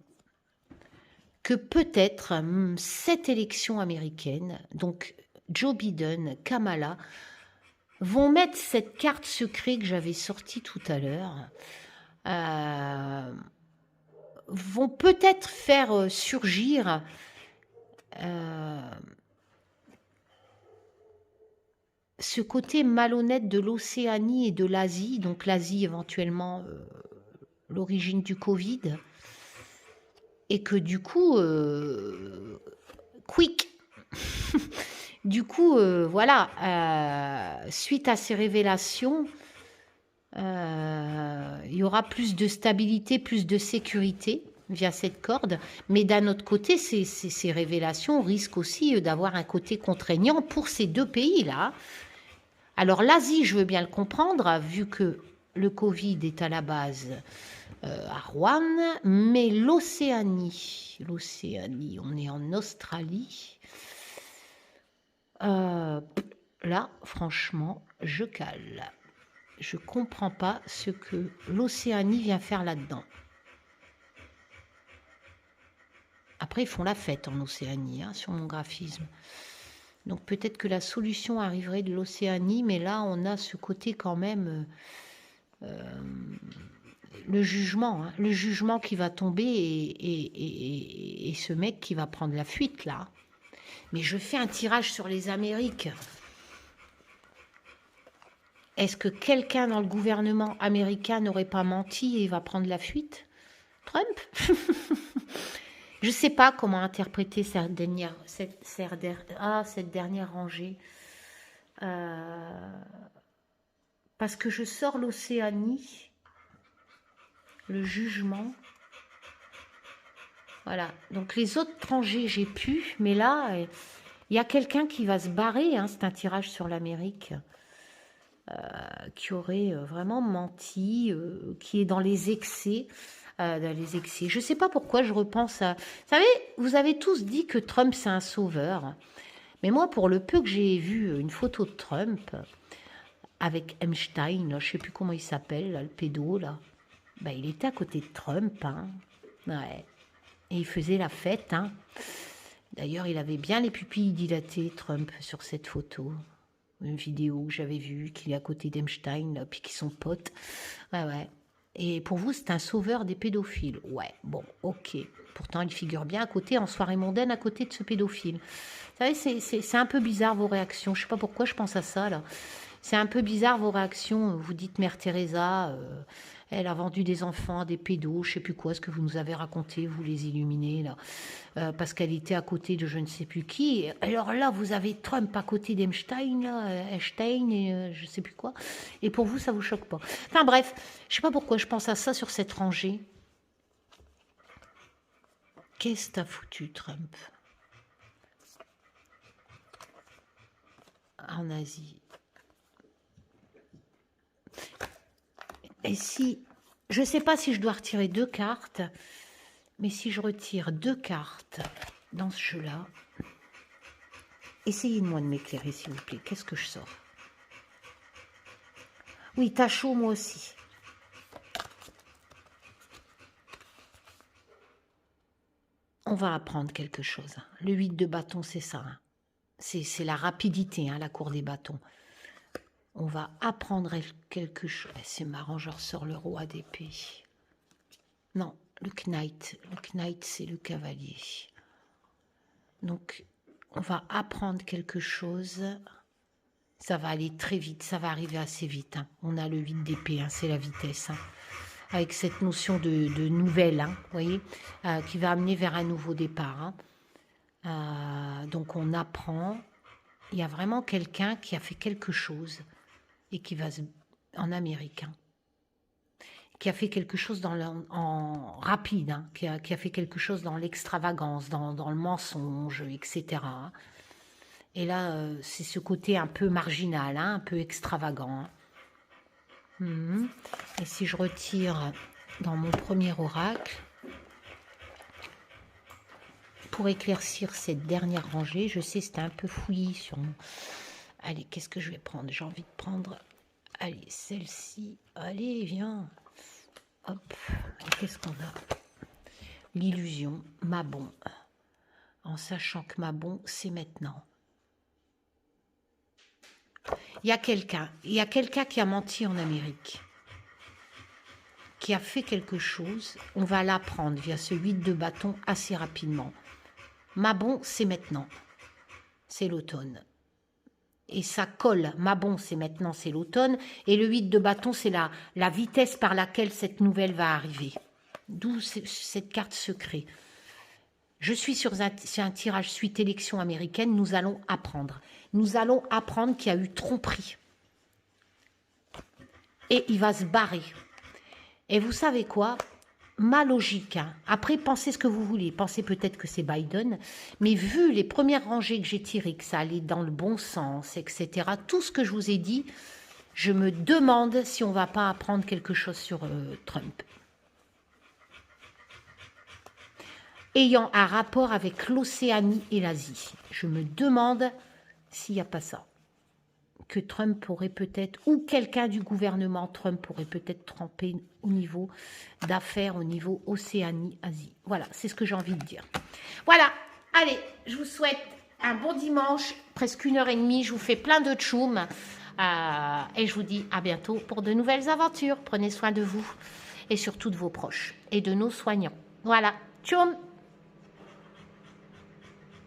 que peut-être cette élection américaine, donc Joe Biden, Kamala, vont mettre cette carte secrète que j'avais sortie tout à l'heure, vont peut-être faire surgir ce côté malhonnête de l'Océanie et de l'Asie, donc l'Asie éventuellement l'origine du Covid, et que du coup, quick, du coup, voilà, suite à ces révélations, il y aura plus de stabilité, plus de sécurité via cette corde, mais d'un autre côté, ces révélations risquent aussi d'avoir un côté contraignant pour ces deux pays-là. Alors l'Asie, je veux bien le comprendre, vu que le Covid est à la base à Rouen, mais l'Océanie, on est en Australie. Là, franchement, je cale. Je comprends pas ce que l'Océanie vient faire là-dedans. Après, ils font la fête en Océanie, hein, sur mon graphisme. Donc peut-être que la solution arriverait de l'Océanie, mais là, on a ce côté quand même... le jugement qui va tomber et ce mec qui va prendre la fuite, là. Mais je fais un tirage sur les Amériques. Est-ce que quelqu'un dans le gouvernement américain n'aurait pas menti et va prendre la fuite? Trump? Je ne sais pas comment interpréter cette dernière rangée. Parce que je sors l'Océanie, le jugement. Voilà. Donc les autres rangées, j'ai pu. Mais là, il y a quelqu'un qui va se barrer. Hein, c'est un tirage sur l'Amérique. qui aurait vraiment menti, qui est dans les excès. Je ne sais pas pourquoi je repense à... Vous savez, vous avez tous dit que Trump, c'est un sauveur. Mais moi, pour le peu que j'ai vu une photo de Trump avec Epstein, là, je ne sais plus comment il s'appelle, là, le pédo, là, bah, il était à côté de Trump. Hein. Ouais. Et il faisait la fête. Hein. D'ailleurs, il avait bien les pupilles dilatées, Trump, sur cette photo. Une vidéo que j'avais vue, qu'il est à côté d'Epstein, puis qu'ils sont potes. Ouais, ouais. Et pour vous, c'est un sauveur des pédophiles. Ouais, bon, ok. Pourtant, il figure bien à côté, en soirée mondaine, à côté de ce pédophile. Vous savez, c'est un peu bizarre vos réactions. Je ne sais pas pourquoi je pense à ça, là. C'est un peu bizarre vos réactions. Vous dites Mère Teresa, elle a vendu des enfants à des pédos, je ne sais plus quoi, ce que vous nous avez raconté, vous les illuminez, là. Parce qu'elle était à côté de je ne sais plus qui. Alors là, vous avez Trump à côté d'Epstein, là, Einstein et je ne sais plus quoi. Et pour vous, ça ne vous choque pas. Enfin bref, je ne sais pas pourquoi je pense à ça sur cette rangée. Qu'est-ce que t'as foutu, Trump? En Asie. Et si... Je ne sais pas si je dois retirer 2 cartes, mais si je retire 2 cartes dans ce jeu-là, essayez de moi de m'éclairer, s'il vous plaît. Qu'est-ce que je sors? Oui, t'as chaud, moi aussi. On va apprendre quelque chose. Le 8 de bâton, c'est ça. Hein. C'est la rapidité, hein, la cour des bâtons. On va apprendre quelque chose. C'est marrant, je ressors le roi d'épée. Non, le knight. Le knight, c'est le cavalier. Donc, on va apprendre quelque chose. Ça va aller très vite, ça va arriver assez vite. Hein. On a le 8 d'épée, hein, c'est la vitesse. Hein. Avec cette notion de nouvelle, hein, vous voyez, qui va amener vers un nouveau départ. Hein. Donc, on apprend. Il y a vraiment quelqu'un qui a fait quelque chose et qui va en Amérique, hein, qui a fait quelque chose en rapide, hein, qui a fait quelque chose dans l'extravagance, dans le mensonge, etc. Et là, c'est ce côté un peu marginal, hein, un peu extravagant. Hein. Et si je retire dans mon premier oracle, pour éclaircir cette dernière rangée, je sais c'était un peu fouillis sur mon... Allez, qu'est-ce que je vais prendre? J'ai envie de prendre... Allez, celle-ci. Allez, viens. Hop. Qu'est-ce qu'on a? L'illusion. Mabon. En sachant que Mabon, c'est maintenant. Il y a quelqu'un qui a menti en Amérique, qui a fait quelque chose. On va l'apprendre via ce 8 de bâton assez rapidement. Mabon, c'est maintenant. C'est l'automne. Et ça colle. Mabon, c'est maintenant, c'est l'automne. Et le 8 de bâton, c'est la vitesse par laquelle cette nouvelle va arriver. D'où cette carte secret. Je suis sur un tirage suite élection américaine. Nous allons apprendre. Nous allons apprendre qu'il y a eu tromperie. Et il va se barrer. Et vous savez quoi? Ma logique, hein. Après, pensez ce que vous voulez. Pensez peut-être que c'est Biden. Mais vu les premières rangées que j'ai tirées, que ça allait dans le bon sens, etc., tout ce que je vous ai dit, je me demande si on ne va pas apprendre quelque chose sur Trump. Ayant un rapport avec l'Océanie et l'Asie. Je me demande s'il n'y a pas ça. Que Trump pourrait peut-être, ou quelqu'un du gouvernement Trump pourrait peut-être tremper au niveau d'affaires, au niveau Océanie-Asie. Voilà, c'est ce que j'ai envie de dire. Voilà, allez, je vous souhaite un bon dimanche, presque 1h30, je vous fais plein de tchoum, et je vous dis à bientôt pour de nouvelles aventures. Prenez soin de vous, et surtout de vos proches, et de nos soignants. Voilà, tchoum.